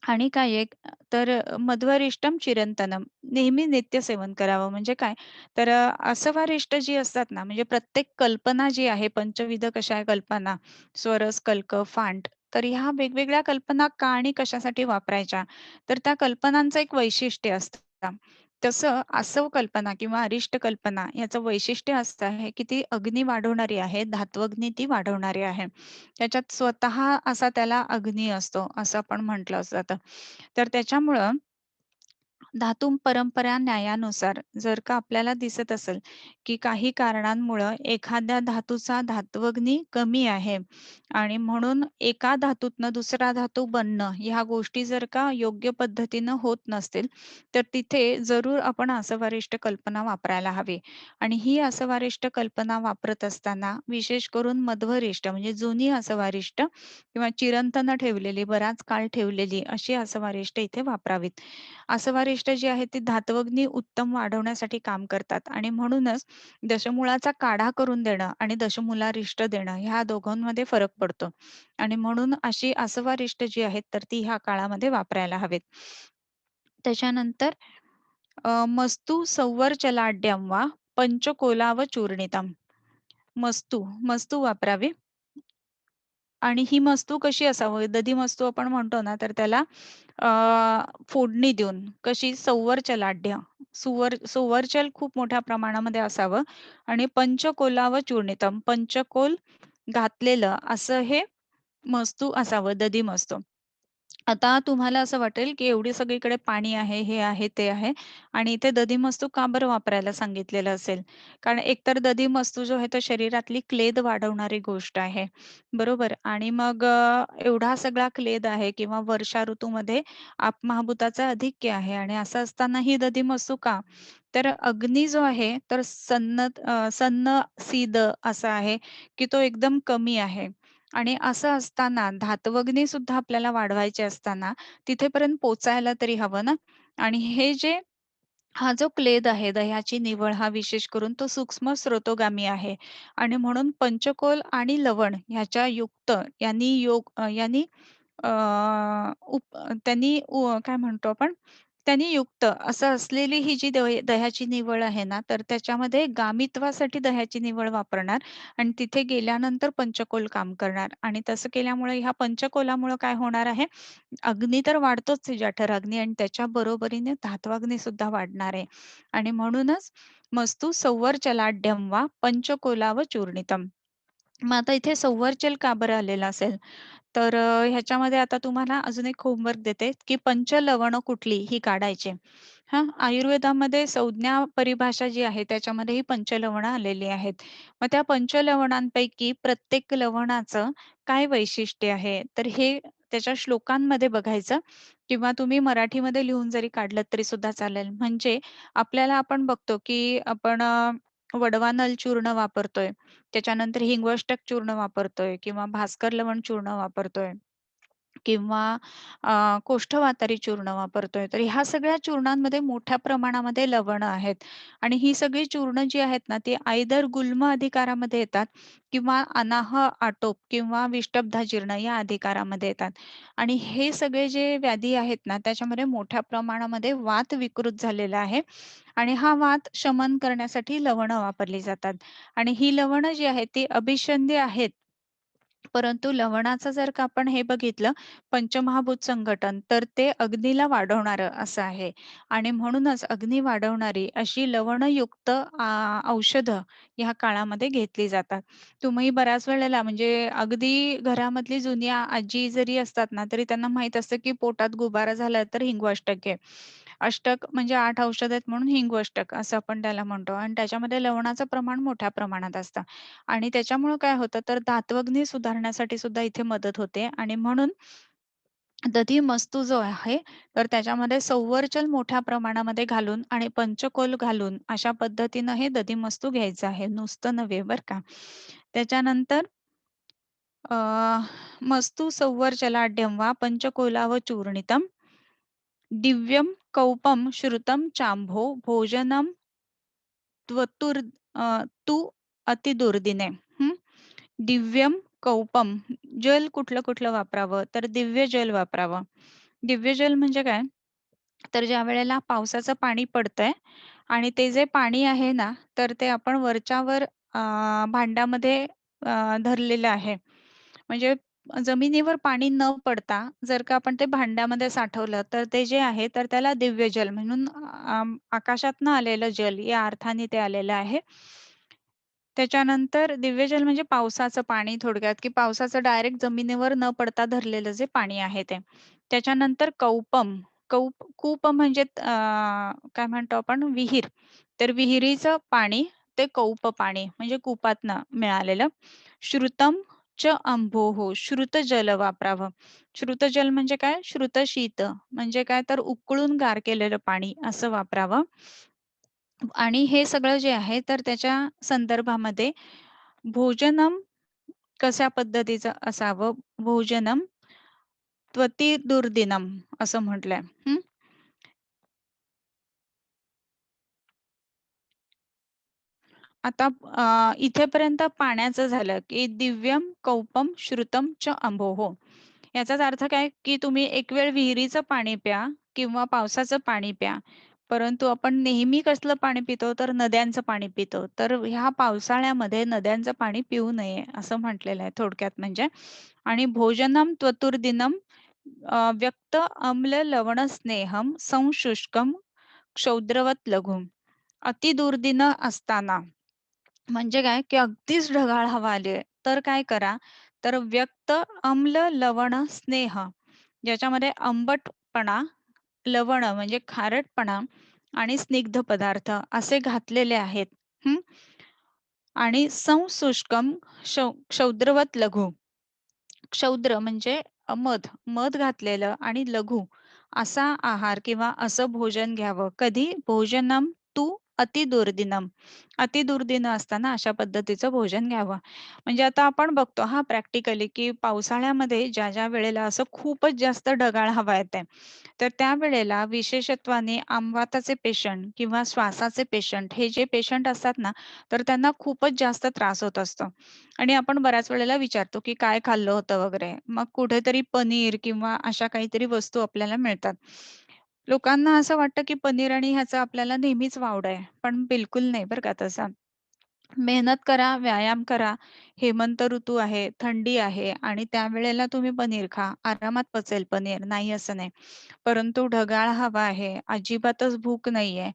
आणि काय आहे तर मध्वरिष्टम चिरंतनम नेहमी नित्य सेवन करावं. म्हणजे काय तर असवारिष्ट जी असतात ना, म्हणजे प्रत्येक कल्पना जी आहे पंचविध कशा आहे कल्पना, स्वरस, कल्क, फांट तर ह्या वेगवेगळ्या कल्पना का आणि कशासाठी वापरायच्या? तर त्या कल्पनांचं एक वैशिष्ट्य असतं. तसं आसव कल्पना किंवा अरिष्ट कल्पना याचं वैशिष्ट्य असं आहे, की ती अग्नी वाढवणारी आहे, धात्वग्नी ती वाढवणारी आहे. त्याच्यात स्वतः असा त्याला अग्नी असतो, असं आपण म्हटलं जातं. तर त्याच्यामुळं धातू परंपरा न्यायानुसार जर का आपल्याला दिसत असेल, की काही कारणांमुळं एखाद्या धातूचा धात्वग्नी कमी आहे आणि म्हणून एका धातूतनं दुसरा धातू बनणं ह्या गोष्टी जर का योग्य पद्धतीनं होत नसतील, तर तिथे जरूर आपण असंवारिष्ट कल्पना वापरायला हवी. आणि ही असंवारिष्ट कल्पना वापरत असताना विशेष करून मध्वरिष्ठ म्हणजे जुनी असंवारिष्ट किंवा चिरंत न ठेवलेली, बराच काळ ठेवलेली अशी असंवारिष्ट इथे वापरावीत. आसवारिष्ट जी आहेत ती धात्वग्नी उत्तम वाढवण्यासाठी काम करतात आणि म्हणूनच दशमूळाचा काढा करून देणं आणि दशमूलारिष्ट देणं ह्या दोघांमध्ये फरक पडतो आणि म्हणून अशी आसवारिष्ट जी आहेत तर ती ह्या काळामध्ये वापरायला हवेत. त्याच्यानंतर मस्तु संवर्चलाढ्यं वा पंचकोलाव चूर्णितम्. मस्तू वापरावी आणि ही मस्तू कशी असावी? दधिमस्तू आपण म्हणतो ना, तर त्याला अ, फोडणी देऊन कशी संवर्चलाढ्य, संवर्चल खूप मोठ्या प्रमाणामध्ये असावं आणि पंचकोलाव चूर्णितम, पंचकोल घातलेलं असं हे मस्तू असावं, दधिमस्तू. आता तुम्हाला असं वाटेल, की एवढी सगळीकडे पाणी आहे, हे आहे, ते आहे आणि इथे दधिमस्तू का बरं वापरायला सांगितलेलं असेल? कारण एकतर दधिमस्तू जो आहे तो शरीरातली क्लेद वाढवणारी गोष्ट आहे, बरोबर? आणि मग एवढा सगळा क्लेद आहे किंवा वर्षा ऋतूमध्ये आपमहाभूताचं अधिक्य आहे आणि असं असताना ही दधिमस्तू का? तर अग्नी जो आहे तर सन्न सीद असा आहे, की तो एकदम कमी आहे. आणि असं असताना धातवग्नी सुद्धा आपल्याला वाढवायचे असताना तिथेपर्यंत पोहोचायला तरी हवं ना आणि हे जे हा जो क्लेद आहे, दह्याची निवळ हा विशेष करून तो सूक्ष्म स्रोतोगामी आहे आणि म्हणून पंचकोल आणि लवण ह्याच्या युक्त यांनी अ, त्यांनी काय म्हणतो आपण? त्यांनी युक्त असं असलेली ही जी दह्याची निवळ आहे ना, तर त्याच्यामध्ये गामित्वासाठी दह्याची निवळ वापरणार आणि तिथे गेल्यानंतर पंचकोल काम करणार आणि तसं केल्यामुळे ह्या पंचकोलामुळं काय होणार आहे? अग्नी तर वाढतोच आहे जठर अग्नी आणि त्याच्या बरोबरीने धात्वाग्नी सुद्धा वाढणार आहे आणि म्हणूनच मस्तु संवर्चलाढ्यं वा पंचकोलाव चूर्णितम्. मग आता इथे संवर्चल का बरं आलेलं असेल? तर ह्याच्यामध्ये आता तुम्हाला अजून एक होमवर्क देते, की पंचलवणं कुठली ही काढायची. हां, आयुर्वेदामध्ये संज्ञा परिभाषा जी आहे त्याच्यामध्ये ही पंचलवणं आलेली आहेत. मग त्या पंचलवणांपैकी प्रत्येक लवणाचं काय वैशिष्ट्य आहे? तर हे त्याच्या श्लोकांमध्ये बघायचं किंवा तुम्ही मराठीमध्ये लिहून जरी काढलत तरी सुद्धा चालेल. म्हणजे आपल्याला आपण बघतो, की आपण वडवानल चूर्ण वापरतोय. त्याच्यानंतर हिंगवष्टक चूर्ण वापरतोय किंवा भास्कर लवण चूर्ण वापरतोय किंवा कोष्ठवातारी चूर्ण वापरतोय. तर ह्या सगळ्या चूर्णांमध्ये मोठ्या प्रमाणामध्ये लवणं आहेत आणि ही सगळी चूर्ण जी आहेत ना, ती आयदर गुल्म अधिकारामध्ये येतात किंवा अनाह आटोप किंवा विषटब्धाजीर्ण या अधिकारामध्ये येतात. आणि हे सगळे जे व्याधी आहेत ना, त्याच्यामध्ये मोठ्या प्रमाणामध्ये वात विकृत झालेला आहे आणि हा वात शमन करण्यासाठी लवणं वापरली जातात. आणि ही लवणं जी आहेत ती अभिषंधी आहेत. परंतु लवणाचं जर का आपण हे बघितलं पंचमहाभूत संघटन, तर ते अग्नीला वाढवणारं असं आहे आणि म्हणूनच अग्नी वाढवणारी अशी लवणयुक्त औषधं ह्या काळामध्ये घेतली जातात. तुम्ही बऱ्याच वेळेला म्हणजे अगदी घरामधली जुनी आजी जरी असतात ना, तरी त्यांना माहीत असतं की पोटात गुबारा झाला तर हिंगू अष्टक घे. अष्टक म्हणजे 8 औषध आहेत म्हणून हिंगू अष्टक असं आपण त्याला म्हणतो आणि त्याच्यामध्ये लवणाचं प्रमाण मोठ्या प्रमाणात असतं. आणि त्याच्यामुळं काय होतं, तर धात्वग्नी सुधारण्यासाठी सुद्धा इथे मदत होते आणि म्हणून दधिमस्तू जो आहे, तर त्याच्यामध्ये संवर्चल मोठ्या प्रमाणामध्ये घालून आणि पंचकोल घालून अशा पद्धतीनं हे दधिमस्तू घ्यायचं आहे. नुसतं नव्हे बरं का. त्याच्यानंतर अ, मस्तु संवर्चलाढ्यं वा पंचकोलाव चूर्णितम् दिव्यं कौपं श्रुतं चांभो भोजनं त्वतुर् तु अतिदुर्दिने. हं. दिव्यम कौपम जल कुठलं-कुठलं वापरावं? तर दिव्य जल वापरावं. दिव्य जल म्हणजे काय? तर ज्यावेळेला पावसाचं पाणी पडतंय आणि ते जे पाणी आहे ना, तर ते आपण वरच्यावर भांड्यामध्ये धरलेलं आहे. म्हणजे जमिनीवर पाणी न पडता जर का आपण ते भांड्यामध्ये साठवलं, तर ते जे आहे तर त्याला दिव्य जल म्हणून आकाशातनं आलेलं जल या अर्थाने ते आलेलं आहे. त्याच्यानंतर दिव्य जल म्हणजे पावसाचं पाणी थोडक्यात, की पावसाचं डायरेक्ट जमिनीवर न पडता धरलेलं जे पाणी आहे ते. त्याच्यानंतर कौपम. कूप म्हणजे काय म्हणतो आपण विहीर. तर विहिरीचं पाणी ते कौप पाणी म्हणजे कुपातनं मिळालेलं. श्रुतम च अंबोः श्रुत जल वापरावं. श्रुत जल म्हणजे काय? श्रुतशीत म्हणजे काय तर उकळून गार केलेलं पाणी असं वापरावं. आणि हे सगळं जे आहे तर त्याच्या संदर्भामध्ये भोजनम कशा पद्धतीचं असावं? भोजनम त्वती दुर्दिनम असं म्हटलंय. आता इथेपर्यंत पाण्याचं झालं, की दिव्यम कौपम श्रुतम च अंबोः. याचाच अर्थ काय, की तुम्ही एक वेळ विहिरीचं पाणी प्या किंवा पावसाचं पाणी प्या. परंतु आपण नेहमी कसलं पाणी पितो, तर नद्यांचं पाणी पितो. तर ह्या पावसाळ्यामध्ये नद्यांचं पाणी पिऊ नये, असं म्हटलेलं आहे थोडक्यात म्हणजे. आणि भोजनम त्वतुर्दिनम व्यक्त अम्ल लवण स्नेहम संशुष्कम क्षौद्रवत लघुम. अतिदुर्दिन असताना म्हणजे काय, की अगदीच ढगाळ हवा आली आहे, तर काय करा, तर व्यक्त अम्ल, लवण, स्नेह ज्याच्यामध्ये आंबटपणा, लवण म्हणजे खारटपणा आणि स्निग्ध पदार्थ असे घातलेले आहेत. हं. आणि संशुष्कम क्षौद्रवत लघु. क्षौद्र म्हणजे मध, मध घातलेलं आणि लघु असा आहार किंवा असं भोजन घ्यावं. कधी? भोजनम तू अतिदुर्दिनम. अतिदुर्दिन असताना अशा पद्धतीचं भोजन घ्यावं. म्हणजे आता आपण बघतो हां, प्रॅक्टिकली की पावसाळ्यामध्ये ज्या वेळेला असं खूपच जास्त ढगाळ हवा येते, तर त्यावेळेला विशेषत्वाने आमवाताचे पेशंट किंवा श्वासाचे पेशंट हे जे पेशंट असतात ना, तर त्यांना खूपच जास्त त्रास होत असतो. आणि आपण बऱ्याच वेळेला विचारतो, की काय खाल्लं होतं वगैरे. मग कुठेतरी पनीर किंवा अशा काहीतरी वस्तू आपल्याला मिळतात. लोकांना असं वाटतं, की पनीर आणि ह्याचा आपल्याला नेहमीच वावडा आहे. पण बिलकुल नाही बरं का तसा. मेहनत करा, व्यायाम करा. हेमंत ऋतू आहे, थंडी आहे आणि त्यावेळेला तुम्ही पनीर खा. आरामात पचेल पनीर, नाही असं नाही. परंतु ढगाळ हवा आहे, अजिबातच भूक नाहीये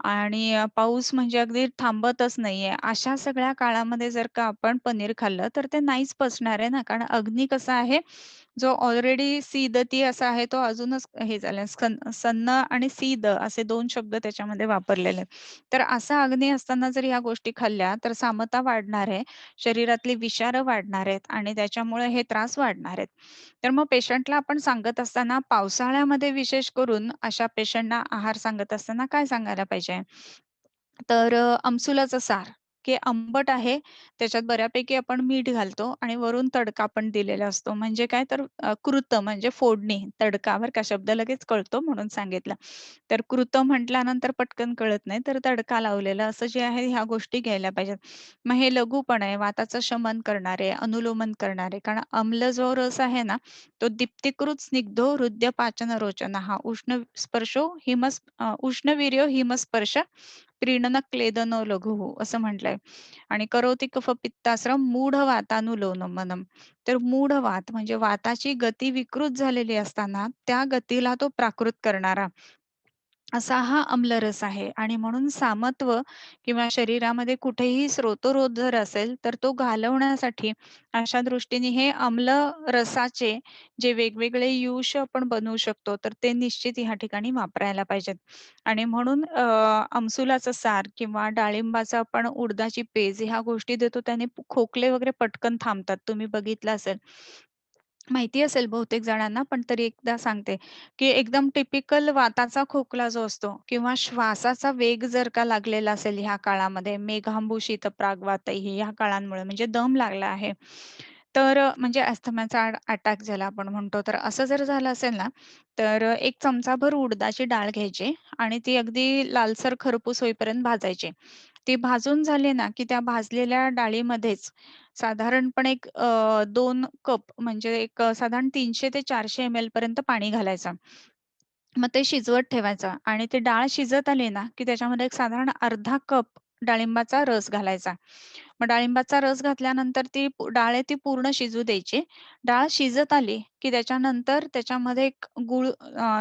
आणि पाऊस म्हणजे अगदी थांबतच नाहीये. अशा सगळ्या काळामध्ये जर का आपण पनीर खाल्लं, तर ते नाहीच पचणार आहे ना. कारण अग्नी कसा आहे, जो ऑलरेडी सीदती असा आहे, तो अजूनच हे झालाय. सन्न आणि सीद असे 2 शब्द त्याच्यामध्ये वापरलेले आहेत. तर असा अग्नी असताना जर ह्या गोष्टी खाल्ल्या, तर सामता वाढणार आहे, शरीरातली विषारं वाढणार आहेत आणि त्याच्यामुळे हे त्रास वाढणार आहेत. तर मग पेशंटला आपण सांगत असताना पावसाळ्यामध्ये विशेष करून अशा पेशंटना आहार सांगत असताना काय सांगायला पाहिजे? तर आमसुलाचा सार, की आंबट आहे, त्याच्यात बऱ्यापैकी आपण मीठ घालतो आणि वरून तडका पण दिलेला असतो. म्हणजे काय तर कृत म्हणजे फोडणी, तडका बरं का शब्द लगेच कळतो म्हणून सांगितलं. तर कृत म्हटल्यानंतर पटकन कळत नाही, तर तडका लावलेला असं जे आहे ह्या गोष्टी घ्यायला पाहिजेत. मग हे लघु पण आहे, वाताचं शमन करणारे, अनुलोमन करणारे. कारण आम्ल जो रस आहे ना, तो दीप्तिकृत स्निग्धो हृदय पाचन रोचन हा उष्णवीर्यो हिमस्पर्श प्रीणन क्लेदनो लघुः असं म्हटलंय. आणि करोति कफ पित्ताश्रम मूढ वातानुलोमनम. तर मूढ वात म्हणजे वाताची गती विकृत झालेली असताना त्या गतीला तो प्राकृत करणारा असा हा आम्लरस आहे आणि म्हणून सामत्व किंवा शरीरामध्ये कुठेही स्रोतोरोध जर असेल, तर तो घालवण्यासाठी अशा दृष्टीने हे आम्ल रसाचे जे वेगवेगळे युष आपण बनवू शकतो, तर ते निश्चित ह्या ठिकाणी वापरायला पाहिजेत. आणि म्हणून आमसुलाचं सार किंवा डाळिंबाचं आपण उडदाची पेज ह्या गोष्टी देतो, त्याने खोकले वगैरे पटकन थांबतात. तुम्ही बघितलं असेल. माहिती असेल बहुतेक जणांना, पण तरी एकदा सांगते, की एकदम टिपिकल वाताचा खोकला जो असतो किंवा श्वासाचा वेग जर का लागलेला असेल ह्या काळामध्ये, मेघांबू शीतप्राग्वातैः ह्या काळांमुळे म्हणजे दम लागला आहे. तर म्हणजे अस्थमाचा अटॅक ज्याला आपण म्हणतो, तर असं जर झालं असेल ना, तर 1 चमचाभर उडदाची डाळ घ्यायची आणि ती अगदी लालसर खरपूस होईपर्यंत भाजायची. ती भाजून झाली ना, की त्या भाजलेल्या डाळीमध्येच साधारणपणे एक 2 कप म्हणजे एक साधारण 300 ते 400 एम-एल पर्यंत पाणी घालायचं. मग ते शिजवत ठेवायचं आणि ती डाळ शिजत आली ना, की त्याच्यामध्ये एक साधारण अर्धा कप डाळिंबाचा रस घालायचा. मग डाळिंबाचा रस घातल्यानंतर डाळ आहे ती पूर्ण शिजू द्यायची. डाळ शिजत आली, की त्याच्यानंतर त्याच्यामध्ये एक गूळ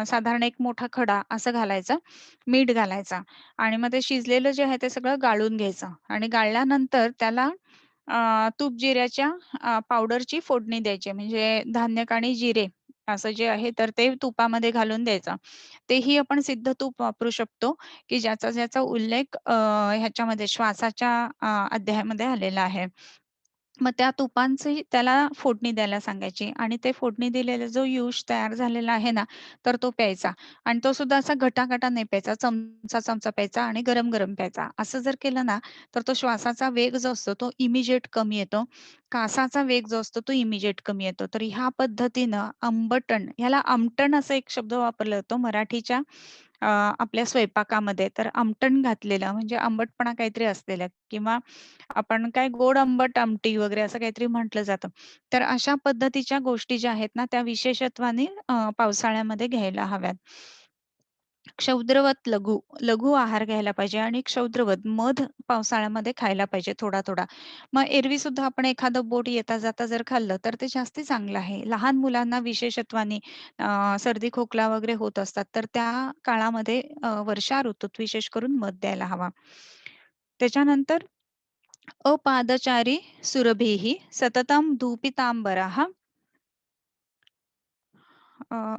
साधारण एक मोठा खडा असं घालायचं, मीठ घालायचं आणि मग ते शिजलेलं जे आहे ते सगळं गाळून घ्यायचं आणि गाळल्यानंतर त्याला तूप जिऱ्याच्या पावडरची फोडणी द्यायची. म्हणजे धान्य आणि जिरे असं जे आहे तर ते तुपामध्ये घालून द्यायचं. तेही आपण सिद्ध तूप वापरू शकतो, की ज्याचा उल्लेख ह्याच्यामध्ये श्वासाच्या अध्यायामध्ये आलेला आहे. मग त्या तुपांची त्याला फोडणी द्यायला सांगायची आणि ते फोडणी दिलेला जो युश तयार झालेला आहे ना, तर तो प्यायचा आणि तो सुद्धा असा घटा-घटा नाही प्यायचा, चमचा-चमचा प्यायचा आणि गरम-गरम प्यायचा. असं जर केलं ना, तर तो श्वासाचा वेग जो असतो तो इमिजिएट कमी येतो. कासाचा वेग जो असतो तो इमिजिएट कमी येतो. तर ह्या पद्धतीनं आंबटण ह्याला आमटण असा एक शब्द वापरला जातो मराठीच्या आपल्या स्वयंपाकामध्ये. तर आमटण घातलेलं म्हणजे आंबटपणा काहीतरी असलेलं किंवा आपण काय गोड आंबट आमटी वगैरे असं काहीतरी म्हटलं जातं. तर अशा पद्धतीच्या गोष्टी ज्या आहेत ना, त्या विशेषत्वाने पावसाळ्यामध्ये घ्यायला हव्यात. क्षौद्रवत लघु, लघु आहार घ्यायला पाहिजे आणि क्षौद्रवत मध पावसाळ्यामध्ये खायला पाहिजे थोडा-थोडा. मग एरवी सुद्धा आपण एखादं बोट येता-जाता जर खाल्लं, तर ते जास्ती चांगलं आहे. लहान मुलांना विशेषत्वाने सर्दी, खोकला वगैरे होत असतात, तर त्या काळामध्ये वर्षा ऋतूत विशेष करून मध द्यायला हवा. त्याच्यानंतर अपादचारी सुरभिः सततं धूपितांबरः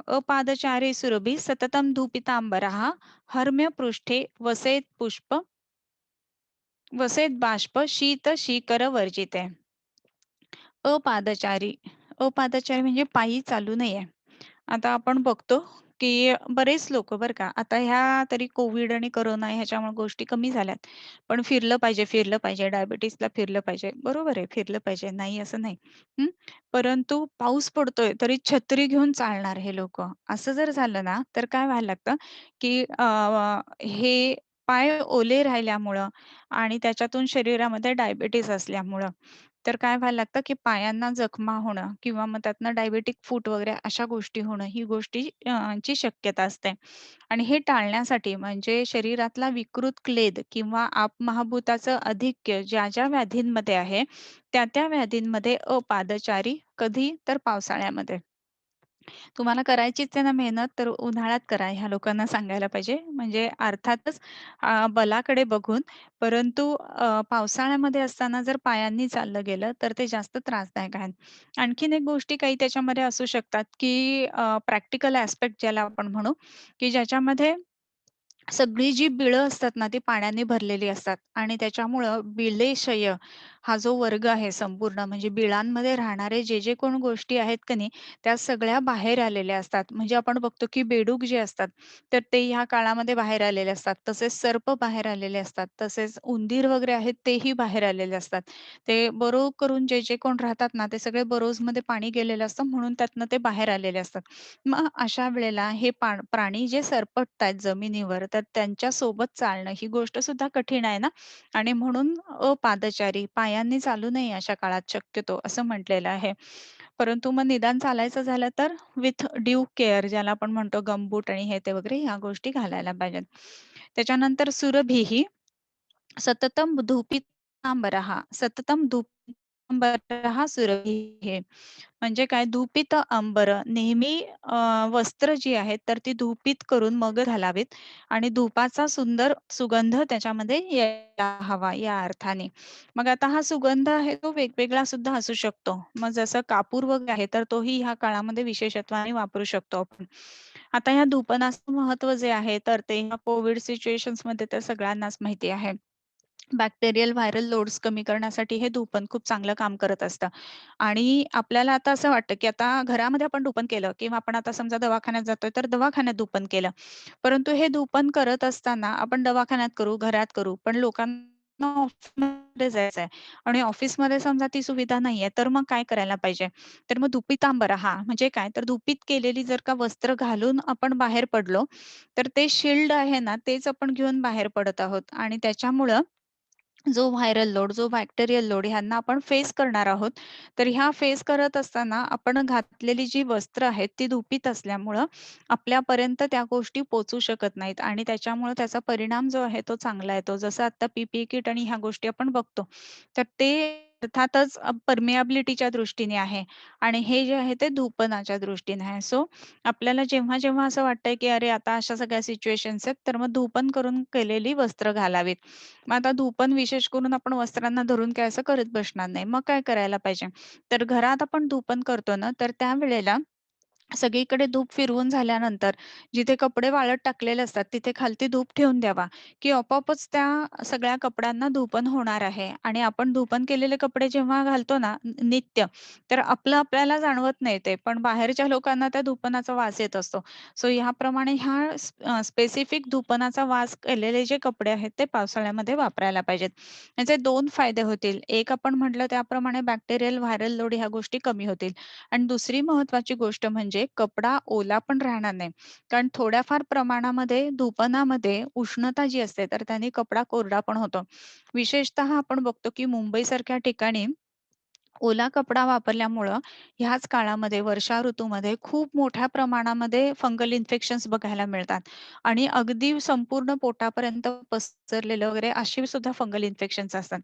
अपादचारी सुरभिः सततं धूपितांबरः हर्म्यपृष्ठे वसेद्बाष्प शीत-शीकरवर्जिते. अपादचारी. अपादचारी म्हणजे पायी चालू नये. आता आपण बघतो, की बरेच लोकं बरं का, आता ह्या तरी कोविड आणि कोरोना ह्याच्यामुळे गोष्टी कमी झाल्यात. पण फिरलं पाहिजे, फिरलं पाहिजे. डायबिटीजला फिरलं पाहिजे. बरोबर आहे, फिरलं पाहिजे. नाही असं नाही. हं. परंतु पाऊस पडतोय तरी छत्री घेऊन चालणार हे लोकं. असं जर झालं ना, तर काय व्हायला लागतं, की हे पाय ओले राहिल्यामुळं आणि त्याच्यातून शरीरामध्ये डायबिटीज असल्यामुळं तर काय व्हायला लागतं, की पायांना जखमा होणं किंवा मग त्यातनं डायबेटिक फूट वगैरे अशा गोष्टी होणं, ही गोष्टी ची शक्यता असते. आणि हे टाळण्यासाठी म्हणजे शरीरातला विकृत क्लेद किंवा आपमहाभूताचं आधिक्य ज्या-ज्या व्याधींमध्ये आहे, त्या-त्या व्याधींमध्ये अपादचारी कधी तर पावसाळ्यामध्ये. तुम्हाला करायचीच आहे ना मेहनत, तर उन्हाळ्यात करा ह्या लोकांना सांगायला पाहिजे. म्हणजे अर्थातच बलाकडे बघून, परंतु पावसाळ्यामध्ये असताना जर पायांनी चाललं गेलं, तर ते जास्त त्रासदायक आहे. आणखीन एक गोष्टी काही त्याच्यामध्ये असू शकतात, की प्रॅक्टिकल ॲस्पेक्ट ज्याला आपण म्हणू, की ज्याच्यामध्ये सगळी जी बिळं असतात ना, ती पाण्याने भरलेली असतात आणि त्याच्यामुळं बिळेशय हा जो वर्ग आहे संपूर्ण म्हणजे बिळांमध्ये राहणारे जे कोण गोष्टी आहेत का नाही, त्या सगळ्या बाहेर आलेल्या असतात. म्हणजे आपण बघतो की बेडूक जे असतात, तर ते ह्या काळामध्ये बाहेर आलेले असतात. तसेच सर्प बाहेर आलेले असतात. तसेच उंदीर वगैरे आहेत तेही बाहेर आलेले असतात. ते बरो करून जे कोण राहतात ना, ते सगळे बरोजमध्ये पाणी गेलेलं असतं म्हणून त्यातनं ते बाहेर आलेले असतात. मग अशा वेळेला हे प्राणी जे सरपटतायत जमिनीवर, तर त्यांच्यासोबत चालणं ही गोष्ट सुद्धा कठीण आहे ना आणि म्हणून अपादचारी, पायांनी चालू नये अशा काळात शक्यतो असं म्हटलेलं आहे. परंतु मग निदान चालायचं झालं तर विथ ड्यू केअर ज्याला आपण म्हणतो गमबूट आणि हे ते वगैरे ह्या गोष्टी घालायला पाहिजेत. त्याच्यानंतर सुरभिः सततं धूपितांबरः सततं धूपितांबरः सुरभिः म्हणजे काय धूपित अंबर नेहमी वस्त्र जी आहेत तर ती धूपित करून मग घालावीत आणि धूपाचा सुंदर सुगंध त्याच्यामध्ये यायला हवा या अर्थाने. मग आता हा सुगंध आहे तो वेगवेगळा सुद्धा असू शकतो. मग जसं कापूर वगैरे आहे तर तोही ह्या काळामध्ये विशेषत्वाने वापरू शकतो आपण. आता ह्या धूपनाचं महत्त्व जे आहे तर ते ह्या कोव्हिड सिच्युएशन्समध्ये तर सगळ्यांनाच माहिती आहे. बॅक्टेरियल व्हायरल लोड्स कमी करण्यासाठी हे धूपन खूप चांगलं काम करत असतं. आणि आपल्याला आता असं वाटतं, की आता घरामध्ये आपण धूपन केलं किंवा आपण आता समजा दवाखान्यात जातोय, तर दवाखान्यात धूपन केलं. परंतु हे धूपन करत असताना आपण दवाखान्यात करू, घरात करू, पण लोकांना ऑफिसमध्ये जायचं आहे आणि ऑफिसमध्ये समजा ती सुविधा नाहीये, तर मग काय करायला पाहिजे? तर मग धुपितांबरा हां, म्हणजे काय? तर धुपीत केलेली जर का वस्त्र घालून आपण बाहेर पडलो, तर ते शील्ड आहे ना, तेच आपण घेऊन बाहेर पडत आहोत आणि त्याच्यामुळं जो व्हायरल लोड, जो बॅक्टेरियल लोड ह्यांना आपण फेस करणार आहोत. तर ह्या फेस करत असताना आपण घातलेली जी वस्त्र आहेत ती धुपीत असल्यामुळं आपल्यापर्यंत त्या गोष्टी पोहोचू शकत नाहीत आणि त्याच्यामुळे त्याचा परिणाम जो आहे तो चांगला येतो. जसं आता पी किट आणि ह्या गोष्टी आपण बघतो. तर ते अर्थातच परमिएबिलिटीच्या दृष्टीने आहे आणि हे जे आहे ते धूपनाच्या दृष्टीने आहे. सो आपल्याला जेव्हा-जेव्हा असं वाटतंय, की अरे आता अशा सगळ्या सिच्युएशन्स आहेत, तर मग धूपन करून केलेली वस्त्र घालावीत. मग आता धूपन विशेष करून आपण वस्त्रांना धरून काय असं करत बसणार नाही. मग काय करायला पाहिजे? तर घरात आपण धूपन करतो ना, तर त्यावेळेला सगळीकडे धूप फिरवून झाल्यानंतर जिथे कपडे वाळत टाकलेले असतात, तिथे खालती धूप ठेवून द्यावा, की आपोआपच त्या सगळ्या कपड्यांना धूपन होणार आहे आणि आपण धूपन केलेले कपडे जेव्हा घालतो ना नित्य, तर आपलं आपल्याला जाणवत नाही ते, पण बाहेरच्या लोकांना त्या धूपनाचा वास येत असतो. सो ह्याप्रमाणे स्पेसिफिक धूपनाचा वास केलेले जे कपडे आहेत, ते पावसाळ्यामध्ये वापरायला पाहिजेत. याचे 2 फायदे होतील. एक आपण म्हटलं त्याप्रमाणे बॅक्टेरियल व्हायरल लोड ह्या गोष्टी कमी होतील. आणि दुसरी महत्त्वाची गोष्ट म्हणजे कपडा ओला पण राहणार नाही. कारण थोड्याफार प्रमाणामध्ये धुपनामध्ये उष्णता जी असते, तर त्याने कपडा कोरडा पण होतो. विशेषतः आपण बघतो, की मुंबईसारख्या ठिकाणी ओला कपडा वापरल्यामुळं ह्याच काळामध्ये वर्षा ऋतूमध्ये खूप मोठ्या प्रमाणामध्ये फंगल इन्फेक्शन्स बघायला मिळतात आणि अगदी संपूर्ण पोटापर्यंत पसरलेलं वगैरे अशी सुद्धा फंगल इन्फेक्शन्स असतात.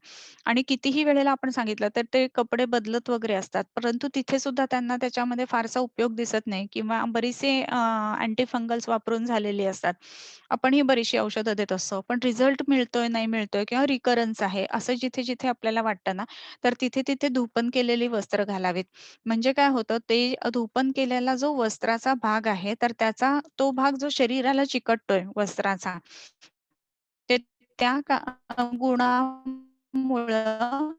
आणि कितीही वेळेला आपण सांगितलं तर ते कपडे बदलत वगैरे असतात. परंतु तिथे सुद्धा त्यांना त्याच्यामध्ये फारसा उपयोग दिसत नाही किंवा बरीचसे अँटी फंगल्स वापरून झालेली असतात. आपण ही बरीचशी औषधं देत असतो. पण रिझल्ट मिळतोय, नाही मिळतोय किंवा रिकरन्स आहे असं जिथे-जिथे आपल्याला वाटतं ना, तर तिथे-तिथे धूपन केलेली वस्त्र घालावीत. म्हणजे काय होतं ते धूपन केलेला जो वस्त्राचा भाग आहे, तर त्याचा तो भाग जो शरीराला चिकटतोय वस्त्राचा, ते त्या गुणामुळं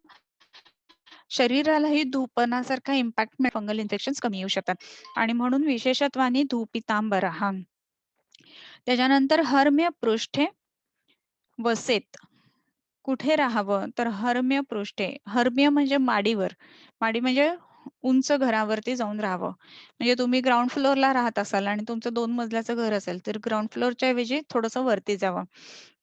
शरीरालाही धूपनासारखा इम्पॅक्ट फंगल इन्फेक्शन्स कमी येऊ शकतात आणि म्हणून विशेषत्वाने धूप पीतांबरा हा. त्याच्यानंतर हर्म्य पृष्ठे वसेत. कुठे राहावं? तर हर्म्य पृष्ठे. हर्म्य म्हणजे माडीवर. माडी म्हणजे उंच घरावरती जाऊन राहावं. म्हणजे तुम्ही ग्राउंड फ्लोअरला राहत असाल आणि तुमचं 2 मजल्याचं घर असेल, तर ग्राउंड फ्लोअरच्या ऐवजी थोडंसं वरती जावं.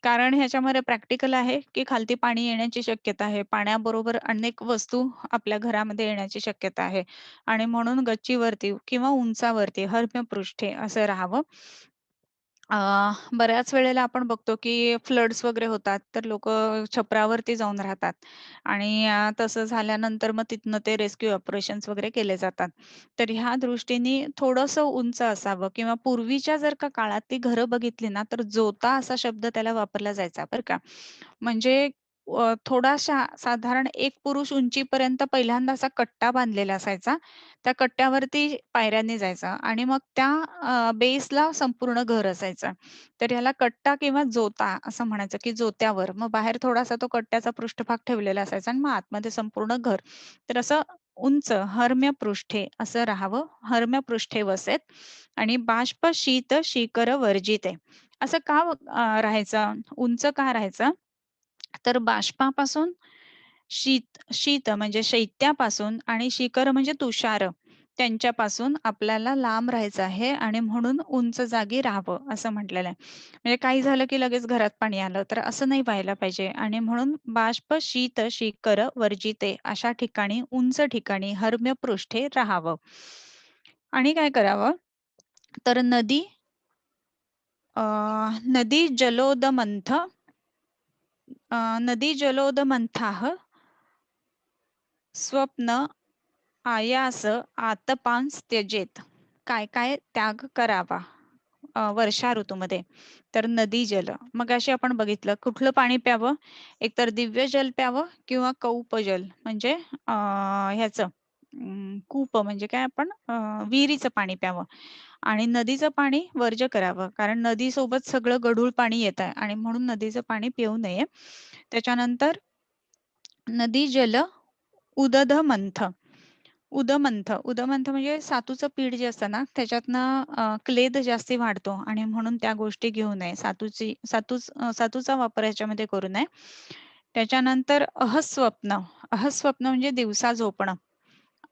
कारण ह्याच्यामध्ये प्रॅक्टिकल आहे, की खालती पाणी येण्याची शक्यता आहे. पाण्याबरोबर अनेक वस्तू आपल्या घरामध्ये येण्याची शक्यता आहे आणि म्हणून गच्चीवरती किंवा उंचावरती हर्म्यपृष्ठे असं राहावं. अ, बऱ्याच वेळेला आपण बघतो, की फ्लड्स वगैरे होतात, तर लोकं छपरावरती जाऊन राहतात आणि तसं झाल्यानंतर मग तिथनं ते रेस्क्यू ऑपरेशन्स वगैरे केले जातात. तर ह्या दृष्टीने थोडंसं उंच असावं किंवा पूर्वीच्या जर का काळात ती घरं बघितली ना, तर जोता असा शब्द त्याला वापरला जायचा बरं का. म्हणजे थोडासा साधारण एक पुरुष उंचीपर्यंत पहिल्यांदा असा कट्टा बांधलेला असायचा. त्या कट्ट्यावरती पायऱ्यांनी जायचा आणि मग त्या बेसला संपूर्ण घर असायचं. तर ह्याला कट्टा किंवा जोता असं म्हणायचं, की जोत्यावर. मग बाहेर थोडासा तो कट्ट्याचा पृष्ठभाग ठेवलेला असायचा आणि मग आतमध्ये संपूर्ण घर. तर असं उंच हर्म्यपृष्ठे असं राहावं. हर्म्यपृष्ठे वसेत आणि बाष्प शीत शिखर वर्जिते. असं का राहायचं? उंच का राहायचं? तर बाष्पापासून शीत म्हणजे शैत्यापासून आणि शिखर म्हणजे तुषार त्यांच्यापासून आपल्याला लांब राहायचं आहे आणि म्हणून उंच जागी राहावं असं म्हटलेलं आहे. म्हणजे काही झालं की लगेच घरात पाणी आलं तर असं नाही व्हायला पाहिजे आणि म्हणून बाष्प, शीत, शिखर वर्जिते अशा ठिकाणी उंच ठिकाणी हर्म्यपृष्ठे राहावं. आणि काय करावं तर नदी जलोदमंथ नदी जलोदमंथाः स्वप्न आयास आतपान त्यजेत. काय-काय त्याग करावा वर्षा ऋतूमध्ये. तर नदी जल. मगाशी आपण बघितलं कुठलं पाणी प्यावं? एकतर दिव्य जल प्यावं किंवा कौप जल म्हणजे ह्याचं कूप म्हणजे काय आपण विहिरीचं पाणी प्यावं आणि नदीचं पाणी वर्ज्य करावं. कारण नदीसोबत सगळं गढूळ पाणी येतंय आणि म्हणून नदीचं पाणी पिऊ नये. त्याच्यानंतर नदी जल उदध मंथ. उदमंथ म्हणजे सातूचं पीठ जे असतं ना, त्याच्यातनं क्लेद जास्ती वाढतो आणि म्हणून त्या गोष्टी घेऊ नये. सातूचा वापर याच्यामध्ये करू नये. त्याच्यानंतर अहस्वप्न म्हणजे दिवसा झोपणं.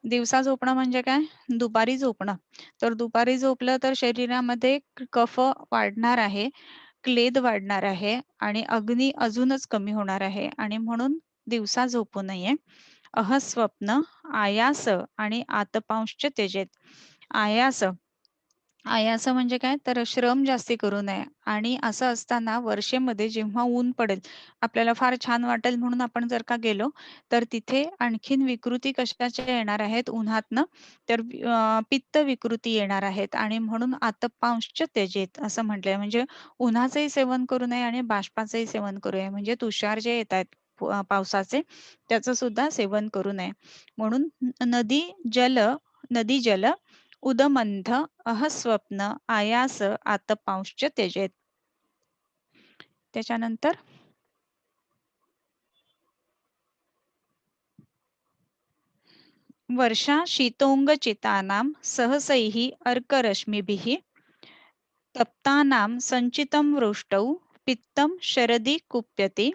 दिवसा झोपणं म्हणजे काय? दुपारी झोपणं. तर दुपारी झोपलं तर शरीरामध्ये कफ वाढणार आहे क्लेद वाढणार आहे आणि अग्नी अजूनच कमी होणार आहे आणि म्हणून दिवसा झोपू नये. अहस्वप्न, आयास आणि आतपांश त्यजेत. आयास आयास म्हणजे काय? तर श्रम जास्ती करू नये आणि असं असताना वर्षेमध्ये जेव्हा ऊन पडेल, आपल्याला फार छान वाटेल म्हणून आपण जर का गेलो, तर तिथे आणखीन विकृती कशाच्या येणार आहेत उन्हातनं, तर पित्त विकृती येणार आहेत आणि म्हणून आतपांश्च त्यजेत असं म्हटलंय. म्हणजे उन्हाचंही सेवन करू नये आणि बाष्पाचंही सेवन करू नये. म्हणजे तुषार जे येतायत पावसाचे, त्याचं सुद्धा सेवन करू नये. म्हणून नदी जल उदमंथ, अहस्वप्न, आयास, आतपांश्च त्यजेत. त्याच्यानंतर वर्षा शीतोंगचितानां सहसैः अर्करश्मिभिः तप्तानां संचितं वृष्टौ पित्तं शरदि कुप्यते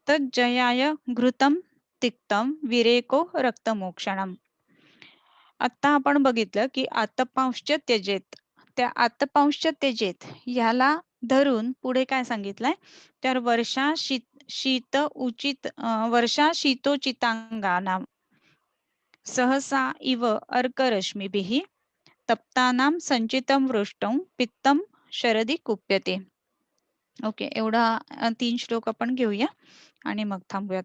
तज्जयाय घृतं तिक्तं विरेको रक्तमोक्षणम्. आता आपण बघितलं, की आतपांश्च त्यजेत. त्या आतपांश्च त्यजेत ह्याला धरून पुढे काय सांगितलंय, तर वर्षा शीतोचितांगानां सहसा इव अर्करश्मिभिः तप्तानां संचितं वृष्टं पित्तं शरदि कुप्यते. ओके. एवढा 3 श्लोक आपण घेऊया आणि मग थांबूयात.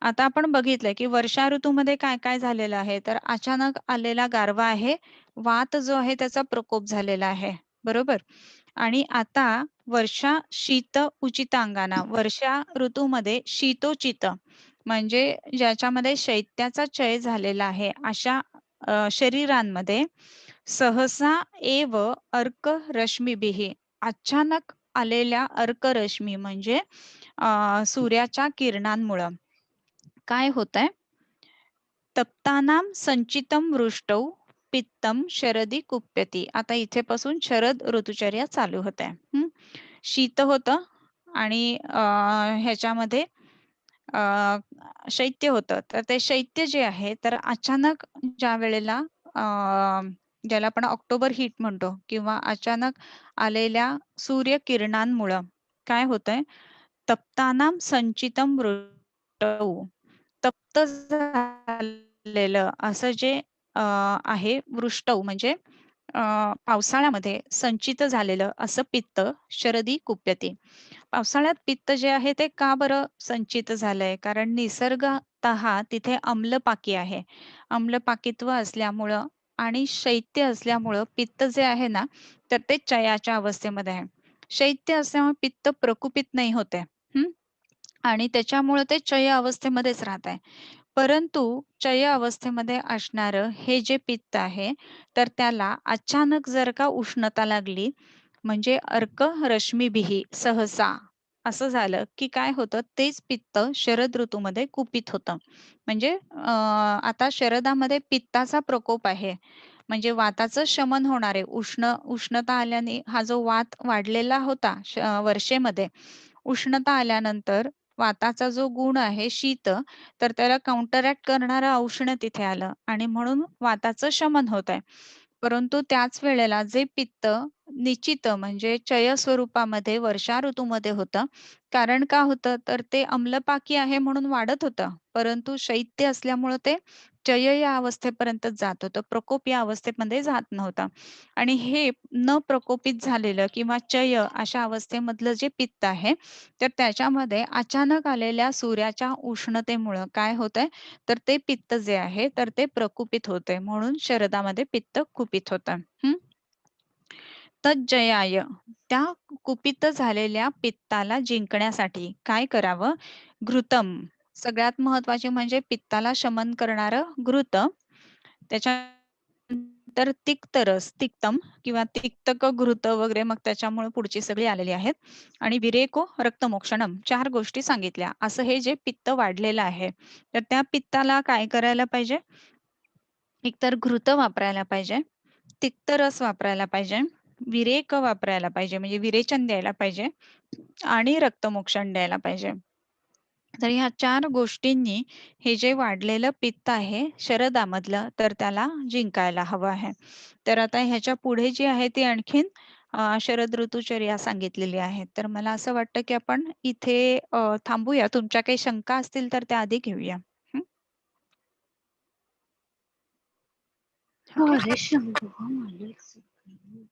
आता आपण बघितलंय, की वर्षा ऋतूमध्ये काय-काय झालेलं आहे. तर अचानक आलेला गारवा आहे. वात जो आहे त्याचा प्रकोप झालेला आहे. बरोबर? आणि आता वर्षा शीत उचितांगाना वर्षा ऋतूमध्ये शीतोचित म्हणजे ज्याच्यामध्ये शैत्याचा क्षय झालेला आहे अशा शरीरांमध्ये सहसा एव अर्क रश्मीभिः अचानक आलेल्या अर्करश्मी म्हणजे सूर्याच्या किरणांमुळं काय होतंय? तप्तानां संचितं वृष्टौ पित्तं शरदी कुप्यती. आता इथेपासून शरद ऋतुचर्या चालू होते. शीत होतं आणि ह्याच्यामध्ये अ, शैत्य होतं. तर ते शैत्य जे आहे तर अचानक ज्यावेळेला अ, ज्याला आपण ऑक्टोबर हीट म्हणतो किंवा अचानक आलेल्या सूर्यकिरणांमुळं काय होतंय? तप्तानां संचितं वृष्टौ तप्त झालेलं असं जे आहे वृष्टौ म्हणजे अ, पावसाळ्यामध्ये संचित झालेलं असं पित्त शरदी कुप्यते. पावसाळ्यात पित्त जे आहे ते का बरं संचित झालंय? कारण निसर्गतः तिथे आम्लपाकी आहे. आम्लपाकित्व असल्यामुळं आणि शैत्य असल्यामुळं पित्त जे आहे ना, तर ते चयाच्या अवस्थेमध्ये आहे. शैत्य असल्यामुळे पित्त प्रकुपित नाही होत आहे. आणि त्याच्यामुळं ते चय अवस्थेमध्येच राहत आहे. परंतु चय अवस्थेमध्ये असणारं हे जे पित्त आहे, तर त्याला अचानक जर का उष्णता लागली, म्हणजे अर्क रश्मीभिः सहसा असं झालं, की काय होतं तेच पित्त शरद ऋतूमध्ये कुपित होतं. म्हणजे आता शरदामध्ये पित्ताचा प्रकोप आहे. म्हणजे वाताचं शमन होणार आहे. उष्णता आल्याने हा जो वात वाढलेला होता वर्षेमध्ये, उष्णता आल्यानंतर वाताचा जो गुण आहे शीत, तर त्याला काउंटरॅक्ट करणारं औष्ण तिथे आलं आणि म्हणून वाताचं शमन होत आहे. परंतु त्याच वेळेला जे पित्त निश्चित म्हणजे चय स्वरूपामध्ये वर्षा ऋतूमध्ये होतं. कारण का होतं? तर ते अम्लपाकी आहे म्हणून वाढत होतं. परंतु शैत्य असल्यामुळं ते चय या अवस्थेपर्यंतच जात होतं. प्रकोप या अवस्थेमध्ये जात नव्हता. आणि हे न प्रकोपित झालेलं किंवा चय अशा अवस्थेमधलं जे पित्त आहे, तर त्याच्यामध्ये अचानक आलेल्या सूर्याच्या उष्णतेमुळं काय होतंय, तर ते पित्त जे आहे, तर ते प्रकुपित होतंय. म्हणून शरदामध्ये पित्त कुपित होतं. तज्जयाय त्या कुपित झालेल्या पित्ताला जिंकण्यासाठी काय करावं? घृतम सगळ्यात महत्वाचे म्हणजे पित्ताला शमन करणारं घृत. त्याच्यानंतर तिक्तम किंवा तिक्तक घृत वगैरे मग त्याच्यामुळे पुढची सगळी आलेली आहेत. आणि विरेको रक्तमोक्षणम 4 गोष्टी सांगितल्या. असं हे जे पित्त वाढलेलं आहे, तर त्या पित्ताला काय करायला पाहिजे? एकतर घृत वापरायला पाहिजे, तिक्त रस वापरायला पाहिजे, विरेक वापरायला पाहिजे म्हणजे विरेचन द्यायला पाहिजे आणि रक्तमोक्षण द्यायला पाहिजे. तर ह्या 4 गोष्टींनी हे जे वाढलेलं पित्त आहे शरदामधलं, तर त्याला जिंकायला हवं आहे. तर आता ह्याच्या पुढे जी आहे ती आणखीन शरद ऋतुचर्या सांगितलेली आहे. तर मला असं वाटतं, की आपण इथे थांबूया. तुमच्या काही शंका असतील तर त्या आधी घेऊया. हं. अरे शंभू मला एक सेकंद.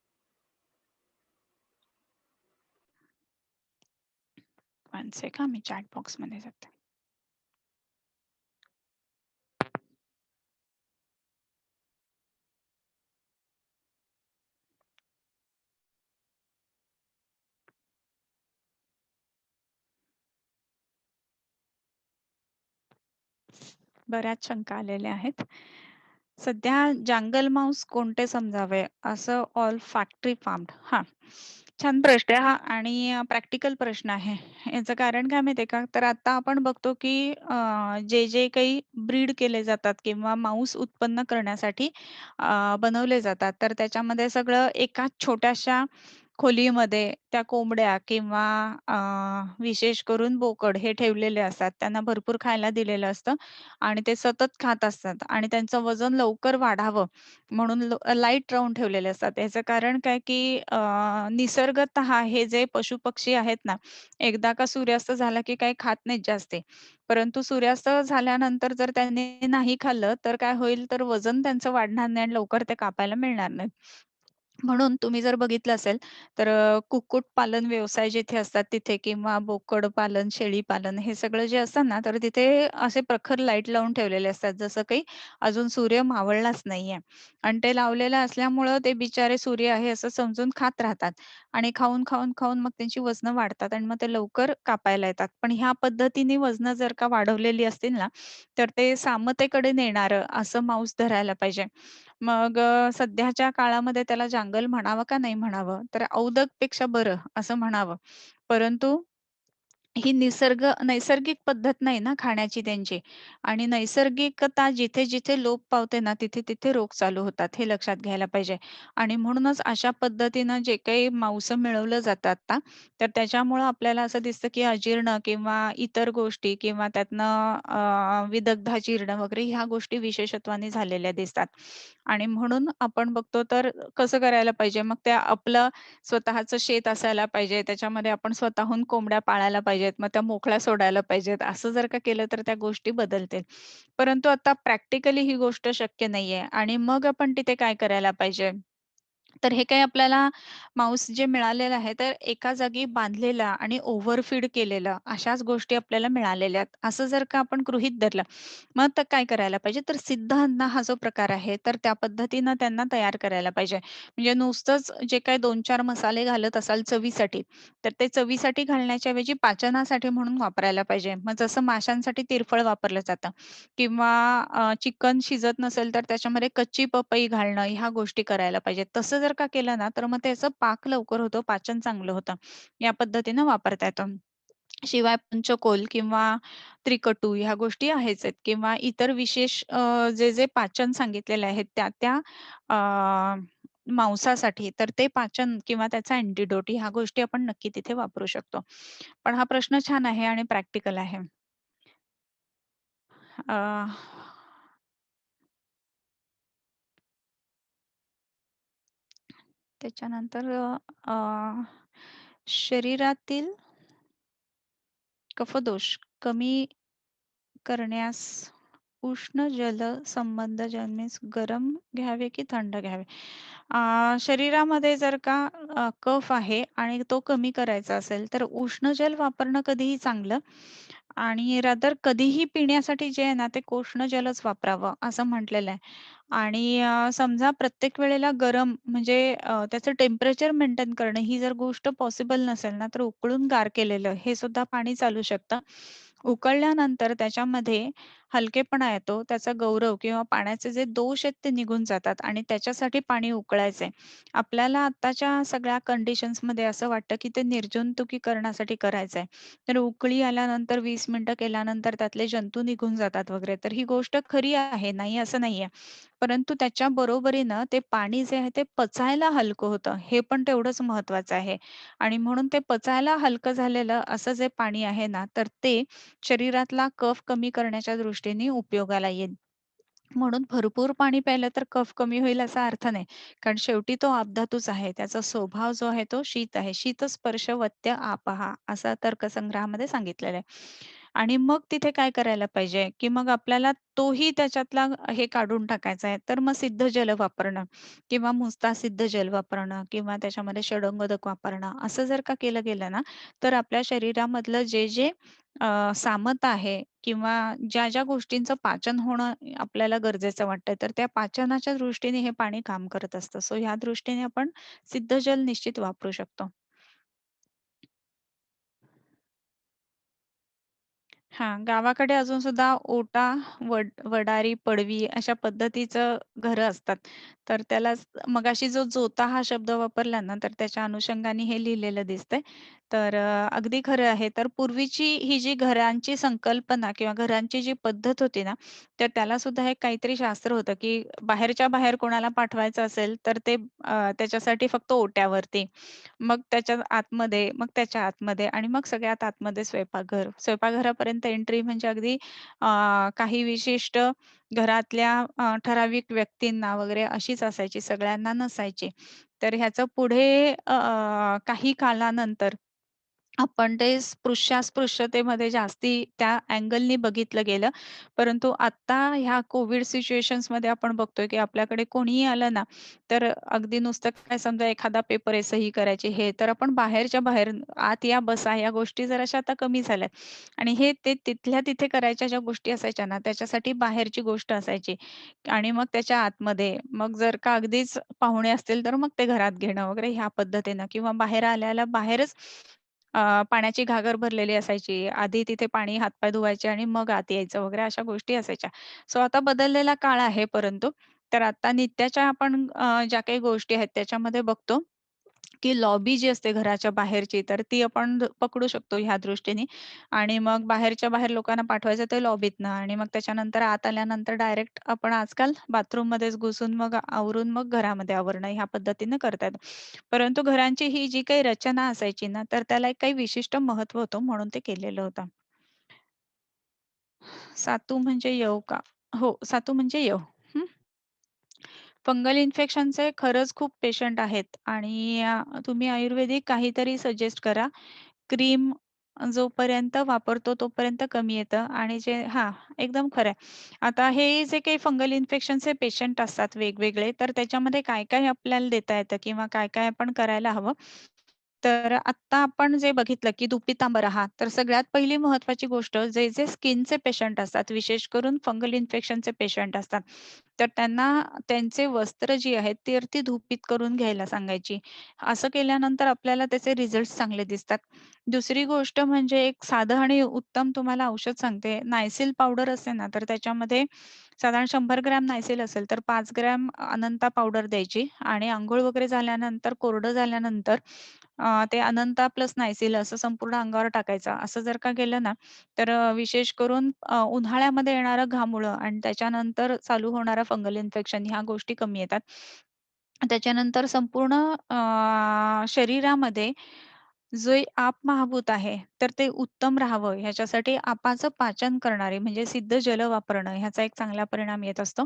1 सेकंड मी चॅट बॉक्समध्ये जाते. बऱ्याच शंका आलेल्या आहेत. सध्या जंगल माऊस कोणते समजावे? असं ऑल फॅक्टरी फार्म्ड. हां, छान प्रश्न आहे हा आणि प्रॅक्टिकल प्रश्न आहे. याचं कारण काय माहिती आहे का? तर आता आपण बघतो की जे काही ब्रीड केले जातात किंवा मांस उत्पन्न करण्यासाठी बनवले जातात, तर त्याच्यामध्ये सगळं एकाच छोट्याशा खोलीमध्ये त्या कोंबड्या किंवा विशेष करून बोकड हे ठेवलेले असतात. त्यांना भरपूर खायला दिलेलं असतं आणि ते सतत खात असतात आणि त्यांचं वजन लवकर वाढावं म्हणून लाईट राहून ठेवलेले असतात. याचं कारण काय, की निसर्गतः हे जे पशुपक्षी आहेत ना, एकदा का सूर्यास्त झाला की काही खात नाहीत जास्ती. परंतु सूर्यास्त झाल्यानंतर जर त्यांनी नाही खाल्लं, तर काय होईल, तर वजन त्यांचं वाढणार नाही आणि लवकर ते कापायला मिळणार नाहीत. म्हणून तुम्ही जर बघितलं असेल, तर कुक्कुटपालन व्यवसाय जिथे असतात तिथे किंवा बोकड पालन, शेळी पालन हे सगळं जे असतं ना, तर तिथे असे प्रखर लाईट लावून ठेवलेले असतात. जसं काही अजून सूर्य मावळलाच नाहीये आणि ते लावलेलं असल्यामुळं ते बिचारे सूर्य आहे असं समजून खात राहतात आणि खाऊन, खाऊन, खाऊन मग त्यांची वजनं वाढतात आणि मग ते लवकर कापायला येतात. पण ह्या पद्धतीने वजनं जर का वाढवलेली असतील ना, तर ते सामतेकडे नेणारं असं मांस धरायला पाहिजे. मग सध्याच्या काळामध्ये त्याला जंगल म्हणावं का नाही म्हणावं? तर औदकपेक्षा बरं असं म्हणावं. परंतु ही नैसर्गिक पद्धत नाही ना खाण्याची त्यांची आणि नैसर्गिकता जिथे-जिथे लोप पावते ना, तिथे-तिथे रोग चालू होतात, हे लक्षात घ्यायला पाहिजे. आणि म्हणूनच अशा पद्धतीनं जे काही मांस मिळवलं जातं आता, तर त्याच्यामुळं आपल्याला असं दिसतं, की अजीर्ण किंवा इतर गोष्टी किंवा त्यातनं विदग्धाजीर्ण वगैरे ह्या गोष्टी विशेषत्वाने झालेल्या दिसतात. आणि म्हणून आपण बघतो तर कसं करायला पाहिजे, मग त्या आपलं स्वतःचं शेत असायला पाहिजे. त्याच्यामध्ये आपण स्वतःहून कोंबड्या पाळायला पाहिजेत. मग त्या मोकळ्या सोडायला पाहिजेत. असं जर का केलं तर त्या गोष्टी बदलतील. परंतु आता प्रॅक्टिकली ही गोष्ट शक्य नाहीये आणि मग आपण तिथे काय करायला पाहिजे? तर हे काही आपल्याला मांस जे मिळालेलं आहे, तर एका जागी बांधलेला आणि ओव्हरफीड केलेलं अशाच गोष्टी आपल्याला मिळालेल्या आहेत. असं जर का आपण गृहीत धरलं, मग तर काय करायला पाहिजे? तर सिद्ध अन्न हा जो प्रकार आहे, तर त्या पद्धतीनं त्यांना तयार करायला पाहिजे. म्हणजे नुसतंच जे काही 2-4 मसाले घालत असाल चवीसाठी, तर ते चवीसाठी घालण्याच्या ऐवजी पाचनासाठी म्हणून वापरायला पाहिजे. मग जसं माशांसाठी तिरफळ वापरलं जातं किंवा चिकन शिजत नसेल, तर त्याच्यामध्ये कच्ची पपई घालणं ह्या गोष्टी करायला पाहिजेत. तसं जर का केलं ना, तर मग त्याचं पाक लवकर होतो, पाचन चांगलं होतं. या पद्धतीनं वापरता येतं. शिवाय पंचकोल किंवा त्रिकटू ह्या गोष्टी आहेच आहेत किंवा इतर विशेष जे पाचन सांगितलेले आहेत त्या मांसासाठी तर ते पाचन किंवा त्याचा अँटिडोट ह्या गोष्टी आपण नक्की तिथे वापरू शकतो. पण हा प्रश्न छान आहे आणि प्रॅक्टिकल आहे. अ, त्याच्यानंतर अ, शरीरातील कफदोष कमी करण्यास उष्ण जल संबंध जन्मेस गरम घ्यावे की थंड घ्यावे? शरीरामध्ये जर का कफ आहे आणि तो कमी करायचा असेल, तर उष्ण जल वापरणं कधीही चांगलं आणि रादर कधीही पिण्यासाठी जे आहे ना, ते उष्ण जलच वापरावं असं म्हटलेलं आहे. आणि समजा प्रत्येक वेळेला गरम म्हणजे त्याचं टेम्परेचर मेंटेन करणं ही जर गोष्ट पॉसिबल नसेल ना, तर उकळून गार केलेलं हे सुद्धा पाणी चालू शकतं. उकळल्यानंतर त्याच्यामध्ये हलकेपणा येतो, त्याचा गौरव किंवा पाण्याचे जे दोष आहेत ते निघून जातात आणि त्याच्यासाठी पाणी उकळायचंय. आपल्याला आत्ताच्या सगळ्या कंडिशन्समध्ये असं वाटतं, की ते निर्जंतुकीकरणासाठी करायचंय. तर उकळी आल्यानंतर 20 मिनिटं केल्यानंतर त्यातले जंतू निघून जातात वगैरे. तर ही गोष्ट खरी आहे, नाही असं नाहीये. परंतु त्याच्या बरोबरीनं ते पाणी जे आहे ते पचायला हलकं होतं, हे पण तेवढंच महत्वाचं आहे. आणि म्हणून ते पचायला हलकं झालेलं असं जे पाणी आहे ना, तर ते शरीरातला कफ कमी करण्याच्या दृष्टीने उपयोगाला येईल. म्हणून भरपूर पाणी प्यायलं तर कफ कमी होईल असा अर्थ नाही. कारण शेवटी तो अपधातूच आहे. त्याचा स्वभाव जो आहे तो शीत आहे. शीतस्पर्श वत्य आपहा असा तर्कसंग्रहामध्ये सांगितलेलं आहे. आणि मग तिथे काय करायला पाहिजे, की मग आपल्याला तोही त्याच्यातला हे काढून टाकायचा आहे. तर मग सिद्ध जल वापरणं किंवा सिद्ध जल वापरणं किंवा त्याच्यामध्ये षडंगोदक वापरणं असं जर का केलं गेलं ना, तर आपल्या शरीरामधलं जे सामत आहे किंवा ज्या गोष्टींचं पाचन होणं आपल्याला गरजेचं वाटतंय, तर त्या पाचनाच्या दृष्टीने हे पाणी काम करत असतं. सो ह्या दृष्टीने आपण सिद्ध जल निश्चित वापरू शकतो. हां, गावाकडे अजून सुद्धा ओटा, वडारी, पडवी अशा पद्धतीचं घरं असतात. तर त्यालाच मगाशी जो जोता हा शब्द वापरला ना, तर त्याच्या अनुषंगाने हे लिहिलेलं दिसतंय. तर अगदी खरं आहे. तर पूर्वीची ही जी घरांची संकल्पना किंवा घरांची जी पद्धत होती ना, तर त्याला सुद्धा एक काहीतरी शास्त्र होतं, की बाहेरच्या बाहेर कोणाला पाठवायचं असेल, तर ते त्याच्यासाठी फक्त ओट्यावरती मग त्याच्या आतमध्ये, मग त्याच्या आतमध्ये आणि मग सगळ्यात आतमध्ये स्वयंपाकघर. स्वयंपाकघरापर्यंत एंट्री म्हणजे अगदी अ, काही विशिष्ट घरातल्या ठराविक व्यक्तींना वगैरे अशीच असायची, सगळ्यांना नसायची. तर ह्याचं पुढे काही कालानंतर आपण ते स्पृश्यास्पृश्यतेमध्ये जास्ती त्या अँगलनी बघितलं गेलं. परंतु आत्ता ह्या कोव्हिड सिच्युएशन्समध्ये आपण बघतोय, की आपल्याकडे कोणीही आलं ना, तर अगदी नुसतं काय समजा एखादा पेपर आहे सही करायची हे, तर आपण बाहेरच्या बाहेर आत या, बसा या गोष्टी जराशा आता कमी झाल्यात. आणि हे ते तिथल्या तिथे करायच्या ज्या गोष्टी असायच्या ना, त्याच्यासाठी बाहेरची गोष्ट असायची. आणि मग त्याच्या आतमध्ये, मग जर का अगदीच पाहुणे असतील, तर मग ते घरात घेणं वगैरे ह्या पद्धतीनं किंवा बाहेर आल्या-आल्या बाहेरच पाण्याची घागर भरलेली असायची. आधी तिथे पाणी हातपाय धुवायचे आणि मग आत यायचं वगैरे अशा गोष्टी असायच्या. सो आता बदललेला काळ आहे परंतु तर आता नित्याच्या आपण ज्या काही गोष्टी आहेत त्याच्यामध्ये बघतो की लॉबी जी असते घराच्या बाहेरची, तर ती आपण पकडू शकतो ह्या दृष्टीने आणि मग बाहेरच्या बाहेर लोकांना पाठवायचं ते लॉबीतनं आणि मग त्याच्यानंतर आत आल्यानंतर डायरेक्ट आपण आजकाल बाथरूममध्येच घुसून मग आवरून मग घरामध्ये आवरणं ह्या पद्धतीनं करतात. परंतु घरांची ही जी काही रचना असायची ना, तर त्याला एक काही विशिष्ट महत्त्व होतं म्हणून ते केलेलं होतं. सातू म्हणजे यव का? हो, सातू म्हणजे यव. फंगल इन्फेक्शनचे खरंच खूप पेशंट आहेत आणि तुम्ही आयुर्वेदिक काहीतरी सजेस्ट करा. क्रीम जोपर्यंत वापरतो तोपर्यंत कमी येतं आणि जे हां, एकदम खरं आहे. आता हे जे काही फंगल इन्फेक्शनचे पेशंट असतात वेगवेगळे, तर त्याच्यामध्ये काय-काय आपल्याला देता येतं किंवा काय-काय आपण करायला हवं? तर आत्ता आपण जे बघितलं, की दुपीतांबरा हा, तर सगळ्यात पहिली महत्त्वाची गोष्ट जे स्किनचे पेशंट असतात, विशेष करून फंगल इन्फेक्शनचे पेशंट असतात, तर त्यांना त्यांचे वस्त्र जी आहेत, तर ती धुपीत करून घ्यायला सांगायची. असं केल्यानंतर आपल्याला त्याचे रिझल्ट्स चांगले दिसतात. दुसरी गोष्ट म्हणजे एक साधं आणि उत्तम तुम्हाला औषध सांगते. नायसिल पावडर असते ना, तर त्याच्यामध्ये साधारण 100 ग्रॅम नायसिल असेल, तर 5 ग्रॅम अनंता पावडर द्यायची आणि अंघोळ वगैरे झाल्यानंतर, कोरडं झाल्यानंतर ते अनंता प्लस नायसिल असं संपूर्ण अंगावर टाकायचं. असं जर का केलं ना, तर विशेष करून उन्हाळ्यामध्ये येणारं घामुळं आणि त्याच्यानंतर चालू होणारं फंगल इन्फेक्शन ह्या गोष्टी कमी येतात. त्याच्यानंतर संपूर्ण शरीरामध्ये जे आप-महाभूत आहे, तर ते उत्तम राहावं ह्याच्यासाठी आपाचं पाचन करणारे म्हणजे सिद्ध जल वापरणं ह्याचा एक चांगला परिणाम येत असतो.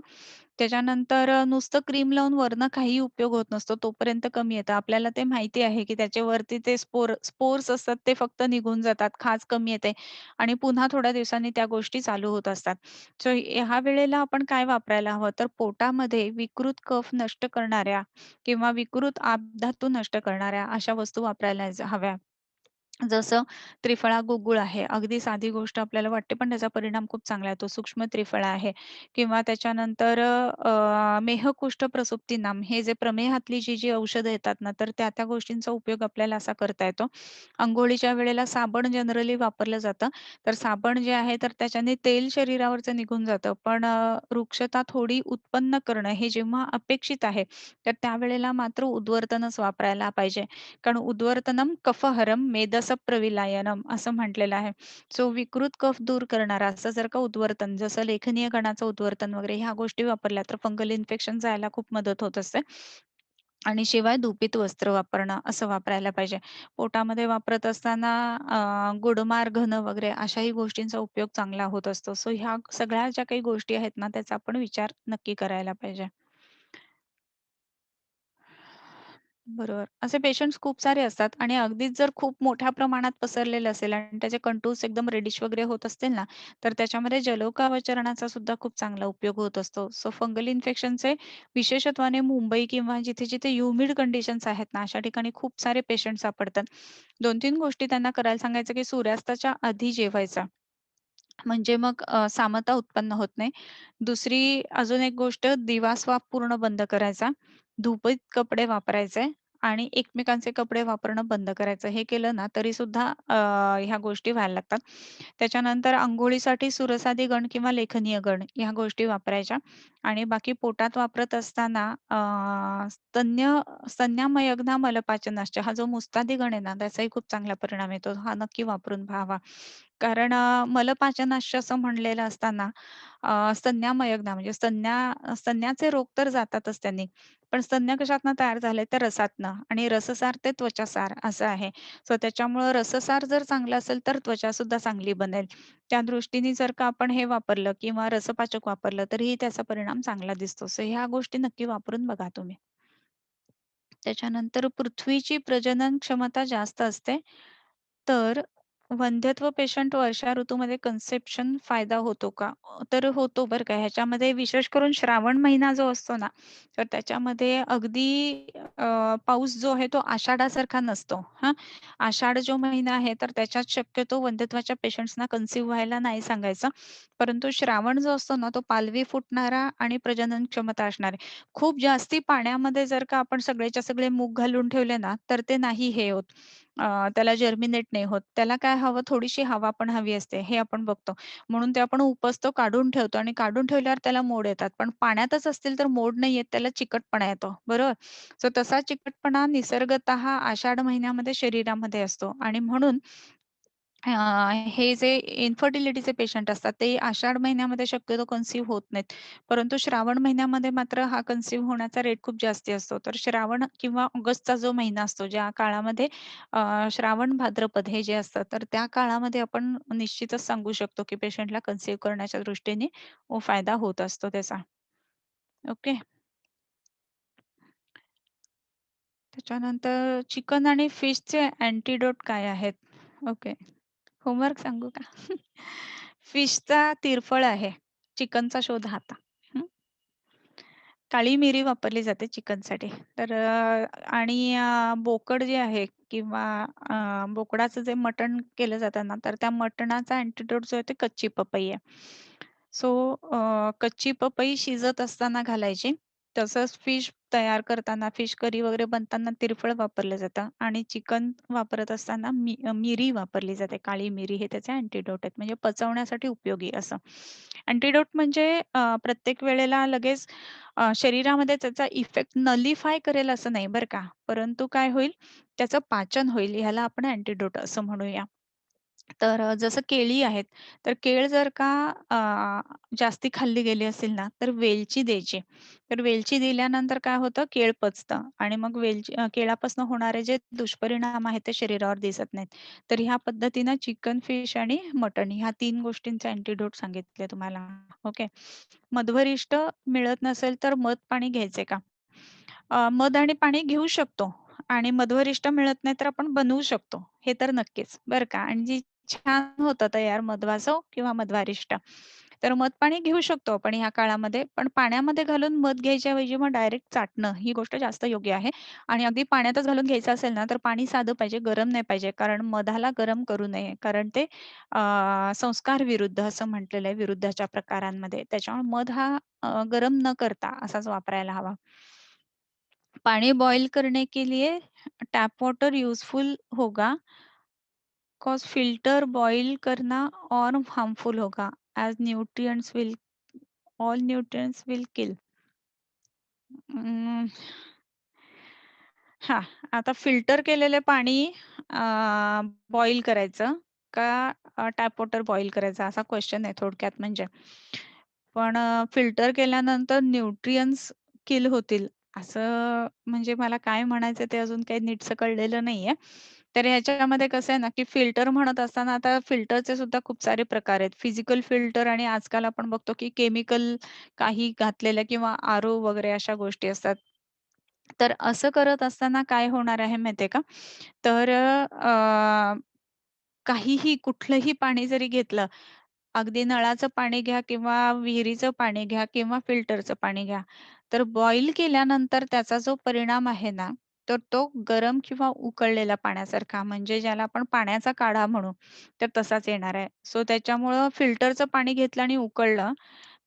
त्याच्यानंतर नुसतं क्रीम लावून वरनं काहीही उपयोग होत नसतो. तोपर्यंत कमी येतं. आपल्याला ते माहिती आहे, की त्याच्यावरती ते स्पोर्स असतात ते फक्त निघून जातात. खाज कमी येते आणि पुन्हा थोड्या दिवसांनी त्या गोष्टी चालू होत असतात. सो ह्या वेळेला आपण काय वापरायला हवं, तर पोटामध्ये विकृत कफ नष्ट करणाऱ्या किंवा विकृत आतधातू नष्ट करणाऱ्या अशा वस्तू वापरायला हव्या. जसं त्रिफळा गुगूळ आहे. अगदी साधी गोष्ट आपल्याला वाटते, पण त्याचा परिणाम खूप चांगला आहे. तो सूक्ष्म त्रिफळा आहे किंवा त्याच्यानंतर मेहकुष्ठ प्रसुप्तीनाम हे जे प्रमेहातली जी औषधं येतात ना, तर त्या गोष्टींचा उपयोग आपल्याला असा करता येतो. अंघोळीच्या वेळेला साबण जनरली वापरलं जातं. तर साबण जे आहे, तर त्याच्याने तेल शरीरावरचं निघून जातं. पण रुक्षता थोडी उत्पन्न करणं हे जेव्हा अपेक्षित आहे, तर त्यावेळेला मात्र उद्वर्तनच वापरायला पाहिजे. कारण उद्वर्तनम कफहरम मेदस प्रविलायनम असं म्हटलेलं आहे. सो विकृत कफ दूर करणारा असं जर का उद्वर्तन जसं लेखनीय कणाचं उद्वर्तन वगैरे ह्या गोष्टी वापरल्या तर फंगल इन्फेक्शन जायला खूप मदत होत असते. आणि शिवाय धुपीत वस्त्र वापरणं, असं वापरायला पाहिजे. पोटामध्ये वापरत असताना गुडमार घन वगैरे अशाही गोष्टींचा उपयोग चांगला होत असतो. सो ह्या सगळ्या ज्या काही गोष्टी आहेत ना, त्याचा आपण विचार नक्की करायला पाहिजे. बरोबर. असे पेशंट्स खूप सारे असतात आणि अगदीच जर खूप मोठ्या प्रमाणात पसरलेलं असेल आणि त्याचे कंटूर्स एकदम रेडिश वगैरे होत असतील ना, तर त्याच्यामध्ये जलोकावचरणाचा सुद्धा खूप चांगला उपयोग होत असतो. सो फंगल इन्फेक्शनचे विशेषत्वाने मुंबई किंवा जिथे-जिथे ह्युमिड कंडिशन्स आहेत ना, अशा ठिकाणी खूप सारे पेशंट सापडतात. 2-3 गोष्टी त्यांना करायला सांगायचं, की सूर्यास्ताच्या आधी जेवायचा. म्हणजे मग सामता उत्पन्न होत नाही. दुसरी अजून एक गोष्ट दिवा-स्वाप पूर्ण बंद करायचा. धुपीत कपडे वापरायचे आणि एकमेकांचे कपडे वापरणं बंद करायचं. हे केलं ना तरीसुद्धा ह्या गोष्टी व्हायला लागतात. त्याच्यानंतर अंघोळीसाठी सुरसादी गण किंवा लेखनीय गण ह्या गोष्टी वापरायच्या आणि बाकी पोटात वापरत असताना स्तन्यामयग्ना मलपाचनाश्च हा जो मुस्तादी गण आहे ना, त्याचाही खूप चांगला परिणाम येतो. हा नक्की वापरून पहावा. कारण मलपाचनाश्च असं म्हणलेलं असताना स्तन्यामयग्ना म्हणजे स्तन्याचे रोग तर जातातच त्यांनी. पण स्तन्य कशातनं तयार झाले तर रसातनं आणि रससार ते त्वचासार असं आहे. सो त्याच्यामुळं रससार जर चांगला असेल तर त्वचासुद्धा चांगली बनेल. त्या दृष्टीने जर का आपण हे वापरलं किंवा रसपाचक वापरलं तरीही त्याचा परिणाम चांगला दिसतो. सो ह्या गोष्टी नक्की वापरून बघा तुम्ही. त्याच्यानंतर पृथ्वीची प्रजनन क्षमता जास्त असते. तर वंध्यत्व पेशंट वर्षा ऋतूमध्ये कन्सेप्शन फायदा होतो का? तर होतो बरं का. ह्याच्यामध्ये विशेष करून श्रावण महिना जो असतो ना, तर त्याच्यामध्ये अगदी पाऊस जो आहे तो आषाढासारखा नसतो. हां. आषाढ जो महिना आहे तर त्याच्यात शक्यतो वंध्यत्वाच्या पेशंट्सना कन्सीव्ह व्हायला नाही सांगायचं. परंतु श्रावण जो असतो ना, तो पालवी फुटणारा आणि प्रजनन क्षमता असणारा खूप जास्ती पाण्यामध्ये जर का आपण सगळेच्या सगळे मूग घालून ठेवले ना, तर ते नाही हे होत. त्याला जर्मिनेट नाही होत. त्याला काय हवं थोडीशी हवा पण हवी असते, हे आपण बघतो. म्हणून ते आपण उपसतो, काढून ठेवतो आणि काढून ठेवल्यावर त्याला मोड येतात. पण पाण्यातच असतील तर मोड नाही येत, त्याला चिकटपणा येतो. बरोबर? सो तसा चिकटपणा निसर्गतः आषाढ महिन्यामध्ये शरीरामध्ये असतो आणि म्हणून अ, हे जे इन्फर्टिलिटीचे पेशंट असतात, ते आषाढ महिन्यामध्ये शक्यतो कन्सीव्ह होत नाहीत. परंतु श्रावण महिन्यामध्ये मात्र हा कन्सीव्ह होण्याचा रेट खूप जास्ती असतो. तर श्रावण किंवा ऑगस्टचा जो महिना असतो, ज्या काळामध्ये श्रावण, भाद्रपद हे जे असतात, तर त्या काळामध्ये आपण निश्चितच सांगू शकतो, की पेशंटला कन्सीव्ह करण्याच्या दृष्टीने फायदा होत असतो त्याचा. ओके. त्याच्यानंतर चिकन आणि फिशचे अँटिडोट काय आहेत? ओके. होमवर्क सांगू का? फिशचा तिरफळ आहे. चिकनचा शोध हा आता. हं. काळी मिरी वापरली जाते चिकनसाठी. तर आणि बोकड जे आहे किंवा बोकडाचं जे मटण केलं जातं ना, तर त्या मटणाचा अँटिडोट जो आहे ते कच्ची पपई आहे. सो कच्ची पपई शिजत असताना घालायची. तसंच फिश तयार करताना, फिश करी वगैरे बनताना तिरफळ वापरलं जातं आणि चिकन वापरत असताना मिरी वापरली जाते. काळी मिरी हे त्याचे अँटिडोट आहेत. म्हणजे पचवण्यासाठी उपयोगी असं. अँटिडोट म्हणजे प्रत्येक वेळेला लगेच शरीरामध्ये त्याचा इफेक्ट नलिफाय करेल असं नाही बरं का. परंतु काय होईल, त्याचं पाचन होईल. ह्याला आपण अँटिडोट असं म्हणूया. तर जसं केळी आहेत, तर केळ जर का जास्ती खाल्ली गेली असेल ना, तर वेलची द्यायची. तर वेलची दिल्यानंतर काय होतं, केळ पचतं आणि मग केळापासून होणारे जे दुष्परिणाम आहेत, ते शरीरावर दिसत नाहीत. तर ह्या पद्धतीनं चिकन, फिश आणि मटण ह्या 3 गोष्टींचे अँटिडोट सांगितले तुम्हाला. ओके. मध्वरिष्ठ मिळत नसेल, तर मध पाणी घ्यायचे का? मध आणि पाणी घेऊ शकतो आणि मध्वरिष्ठ मिळत नाही तर आपण बनवू शकतो. हे तर नक्कीच, बरं का. आणि जी छान होतं तयार मध्वाचं किंवा मध्वारिष्ठ. तर मध पाणी घेऊ शकतो आपण ह्या काळामध्ये. पण पाण्यामध्ये घालून मध घ्यायच्या ऐवजी मग डायरेक्ट चाटणं ही गोष्ट जास्त योग्य आहे. आणि अगदी पाण्यातच घालून घ्यायचं असेल ना, तर पाणी साधं पाहिजे, गरम नाही पाहिजे. कारण मधाला गरम करू नये. कारण ते संस्कार विरुद्ध असं म्हटलेलं आहे विरुद्धच्या प्रकारांमध्ये. त्याच्यामुळे मध हा गरम न करता असाच वापरायला हवा. पानी बॉयल करने के लिए टैप वाटर यूज़फुल होगा, कॉज़ फ़िल्टर बॉयल करना और हार्मफुल होगा, as nutrients will all nutrients will kill. Um, हां, आता फिल्टर केलेले पाणी बॉईल करायचं का टॅप वॉटर बॉईल करायचा असा क्वेशन आहे थोडक्यात म्हणजे. पण फिल्टर केल्यानंतर न्यूट्रियंट्स किल होतील असं म्हणजे मला काय म्हणायचं ते अजून काही नीटसं कळलेलं नाहीये. तर ह्याच्यामध्ये कसं आहे ना, की फिल्टर म्हणत असताना आता फिल्टरचे सुद्धा खूप सारे प्रकार आहेत. फिजिकल फिल्टर आणि आजकाल आपण बघतो, की केमिकल काही घातलेल्या किंवा आरो वगैरे अशा गोष्टी असतात. तर असं करत असताना काय होणार आहे माहिती का? तर काहीही कुठलंही पाणी जरी घेतलं, अगदी नळाचं पाणी घ्या किंवा विहिरीचं पाणी घ्या किंवा फिल्टरचं पाणी घ्या. तर बॉईल केल्यानंतर त्याचा जो परिणाम आहे ना, तर तो गरम किंवा उकळलेल्या पाण्यासारखा म्हणजे ज्याला आपण पाण्याचा काढा म्हणू, तर तसाच येणार आहे. सो त्याच्यामुळं फिल्टरचं पाणी घेतलं आणि उकळलं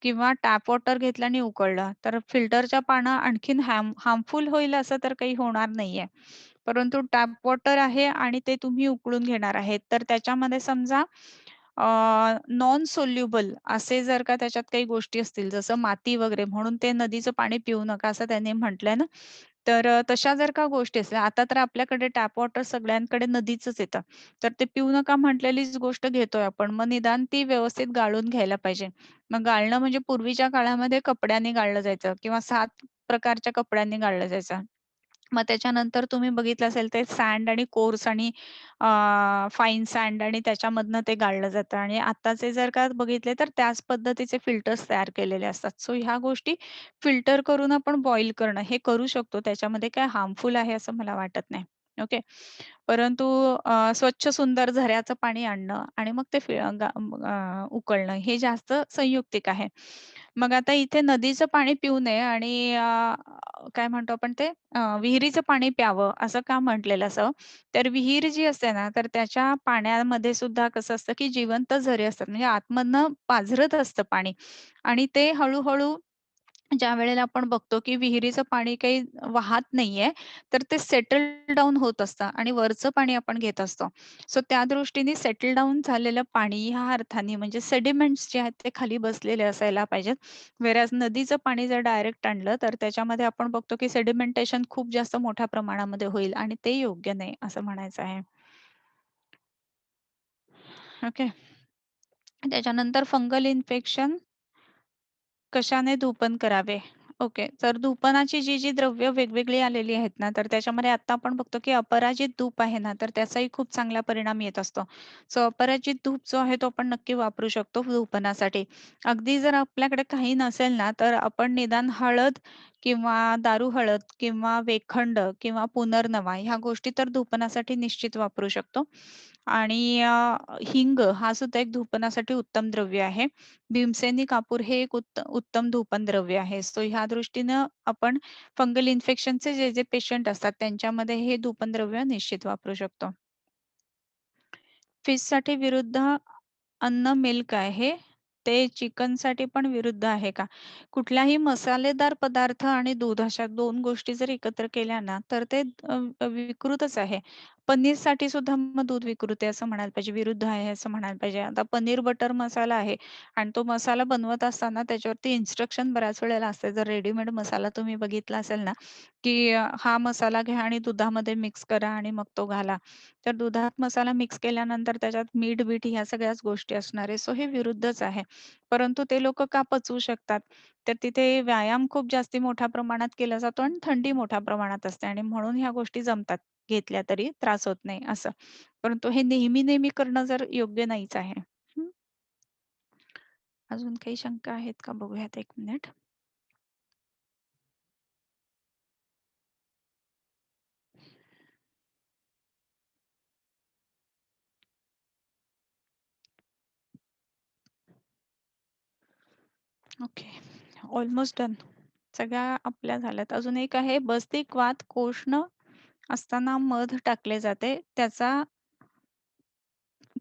किंवा टॅप वॉटर घेतलं आणि उकळलं, तर फिल्टरच्या पानं आणखीन हार्मफुल होईल असं तर काही होणार नाहीये. परंतु टॅप वॉटर आहे आणि ते तुम्ही उकळून घेणार आहेत, तर त्याच्यामध्ये समजा नॉन सोल्युबल असे जर का त्याच्यात काही गोष्टी असतील, जसं माती वगैरे म्हणून ते नदीचं पाणी पिऊ नका असं त्यांनी म्हटलंय ना. तर तशा जर का गोष्टी असल्या आता तर आपल्याकडे टॅप वॉटर सगळ्यांकडे नदीचंच येतं. तर ते पिऊ नका म्हटलेलीच गोष्ट घेतोय आपण. मग निदान ती व्यवस्थित गाळून घ्यायला पाहिजे. मग गाळणं म्हणजे पूर्वीच्या काळामध्ये कपड्यांनी गाळलं जायचं किंवा 7 प्रकारच्या कपड्यांनी गाळलं जायचं. मग त्याच्यानंतर तुम्ही बघितलं असेल ते सँड आणि कोर्स आणि फाईन सँड आणि त्याच्यामधनं ते गाळलं जातं आणि आत्ताचे जर का बघितले तर त्याच पद्धतीचे फिल्टर्स तयार केलेले असतात. सो ह्या गोष्टी फिल्टर करून आपण बॉईल करणं हे करू शकतो. त्याच्यामध्ये काय हार्मफुल आहे असं मला वाटत नाही. ओके. परंतु स्वच्छ सुंदर झऱ्याचं पाणी आणणं आणि मग ते उकळणं हे जास्त संयुक्तिक आहे. मग आता इथे नदीचं पाणी पिऊ नये आणि काय म्हणतो आपण ते विहिरीचं पाणी प्यावं असं का म्हटलेलं असावं? तर विहीर जी असते ना, तर त्याच्या पाण्यामध्ये सुद्धा कसं असतं, की जिवंत झरे असतात. म्हणजे आतमधनं पाझरत असतं पाणी आणि ते हळू ज्यावेळेला आपण बघतो, की विहिरीचं पाणी काही वाहत नाहीये, तर ते सेटल डाउन होत असतं आणि वरचं पाणी आपण घेत असतो. सो त्या दृष्टीने सेटल डाउन झालेलं पाणी ह्या अर्थाने म्हणजे सेडिमेंट्स जे आहेत ते खाली बसलेले असायला पाहिजेत. व्हेअरएज नदीचं पाणी जर डायरेक्ट आणलं, तर त्याच्यामध्ये आपण बघतो, की सेडिमेंटेशन खूप जास्त मोठ्या प्रमाणामध्ये होईल आणि ते योग्य नाही असं म्हणायचं आहे. ओके. त्याच्यानंतर फंगल इन्फेक्शन कशाने धूपन करावे? ओके. तर धूपनाची जी द्रव्य वेगवेगळी आलेली आहेत ना, तर त्याच्यामध्ये आता आपण बघतो, की अपराजित धूप आहे ना, तर त्याचाही खूप चांगला परिणाम येत असतो. सो अपराजित धूप जो आहे तो आपण नक्की वापरू शकतो धूपनासाठी. अगदी जर आपल्याकडे काही नसेल ना, तर आपण निदान हळद किंवा दारू हळद किंवा वेखंड किंवा पुनर्नवा ह्या गोष्टी तर धूपनासाठी निश्चित वापरू शकतो. आणि हिंग हा सुद्धा एक धूपनासाठी उत्तम द्रव्य आहे. भीमसेनी कापूर हे एक उत्तम धूपन द्रव्य आहे. सो ह्या दृष्टीनं आपण फंगल इन्फेक्शनचे जे पेशंट असतात त्यांच्यामध्ये हे धूपन द्रव्य निश्चित वापरू शकतो. फिशसाठी विरुद्ध अन्न मिल्क आहे. ते चिकनसाठी पण विरुद्ध आहे का? कुठल्याही मसालेदार पदार्थ आणि दूध अशा 2 गोष्टी जर एकत्र केल्या ना, तर ते विकृतच आहे. पनीरसाठी सुद्धा मग दूध विकृत आहे असं म्हणायला पाहिजे, विरुद्ध आहे असं म्हणायला पाहिजे. आता पनीर बटर मसाला आहे आणि तो मसाला बनवत असताना त्याच्यावरती इन्स्ट्रक्शन बऱ्याच वेळेला असते. जर रेडीमेड मसाला तुम्ही बघितला असेल ना, की हा मसाला घ्या आणि दुधामध्ये मिक्स करा आणि मग तो घाला. तर दुधात मसाला मिक्स केल्यानंतर त्याच्यात मीठ-बीठ ह्या सगळ्याच गोष्टी असणार आहे. सो हे विरुद्धच आहे. परंतु ते लोकं का पचवू शकतात? तर तिथे व्यायाम खूप जास्ती मोठ्या प्रमाणात केला जातो आणि थंडी मोठ्या प्रमाणात असते आणि म्हणून ह्या गोष्टी जमतात. घेतल्या तरी त्रास होत नाही असं. परंतु हे नेहमी-नेहमी करणं जर योग्य नाहीच आहे. हं. अजून काही शंका आहेत का? बघूयात 1 मिनिट. ओके. Almost done. सगळ्या आपल्या झाल्यात. अजून एक आहे बस्तिक वात कोष्ण असताना मध टाकले जाते. त्याचा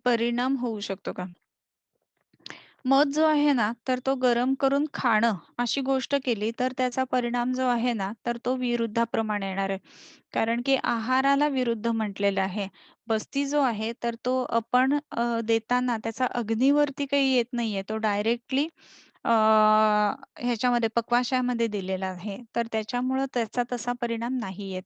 परिणाम होऊ शकतो का? मध जो आहे ना, तर तो गरम करून खाणं अशी गोष्ट केली, तर त्याचा परिणाम जो आहे ना, तर तो विरुद्धाप्रमाणे येणार आहे. कारण की आहाराला विरुद्ध म्हटलेलं आहे. बस्ती जो आहे, तर तो आपण देताना त्याचा अग्नीवरती काही येत नाहीये. तो डायरेक्टली ह्याच्यामध्ये पक्वाशयामध्ये दिलेला आहे. तर त्याच्यामुळं त्याचा तसा परिणाम नाही येत.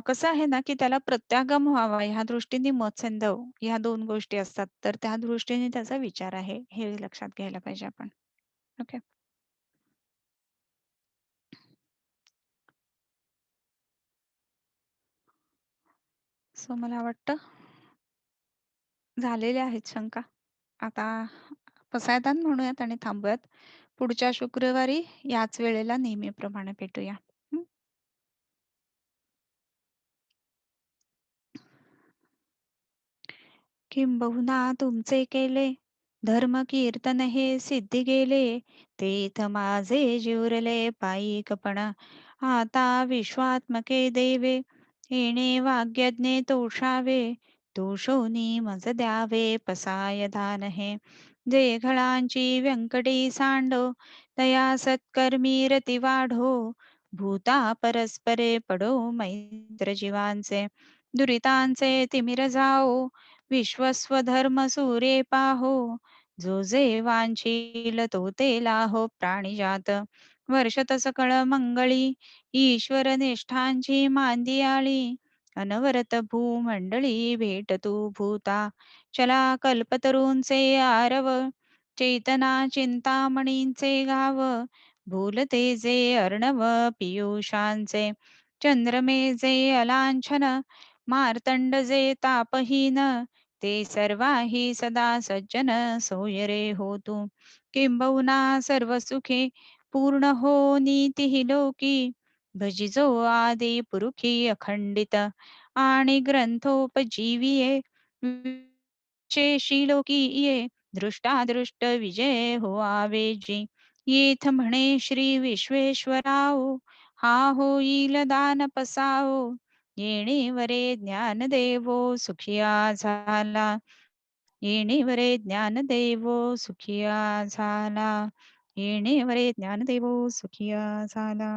कसं आहे ना, की त्याला प्रत्यागम व्हावा ह्या दृष्टीने मत्स्यंधव ह्या 2 गोष्टी असतात. तर त्या दृष्टीने त्याचा विचार आहे. हे लक्षात घ्यायला पाहिजे आपण. ओके. असं मला वाटतं. झालेल्या आहेत शंका. आता पसायदान म्हणूयात आणि थांबूयात. पुढच्या शुक्रवारी याच वेळेला नेहमीप्रमाणे भेटूया. हं. किंबहुना तुमचे केले धर्म कीर्तन हे सिद्धी गेले तेथ माझे जिवरले पायिकपणा आता विश्वात्मके देवे येणे वाग्यज्ञे तोषावे तोषोनी मज द्यावे पसाय दान हे जे घळांची व्यंकटी सांडो तया सत्कर्मी रती वाढो भूता परस्परे पडो मैत्र जीवांचे दुरितांचे तिमिर जाओ विश्वस्वधर्म सूरे पाहो जो जे वांछील तो ते लाहो प्राणिजात वर्षत सकळ मंगळी ईश्वर निष्ठांची मांदियाळी अनवरत भूमंडळी भेटतू भूता चला कल्पतरूंचे आरव चेतना चिंतामणींचे गाव भूलते जे अर्णव पियुषांचे चंद्रमे जे अलांछन मार्तंड जे तापहीन ते सर्वाही सदा सज्जन सोय रे होतु किंबहुना सर्व सुखे पूर्ण हो नीती लोकी भजिजो आदी पुरुखी अखंडित आणि ग्रंथोपजीविये शेषी लोकी ये दृष्टादृष्ट विजय हो आवेजी येथ म्हणे श्री विश्वेश्वराओ हा होईल दान पसाओ येणेवरे ज्ञानदेवो सुखिया झाला येणेवरे ज्ञानदेवो सुखिया झाला येणेवरे ज्ञानदेवो सुखिया झाला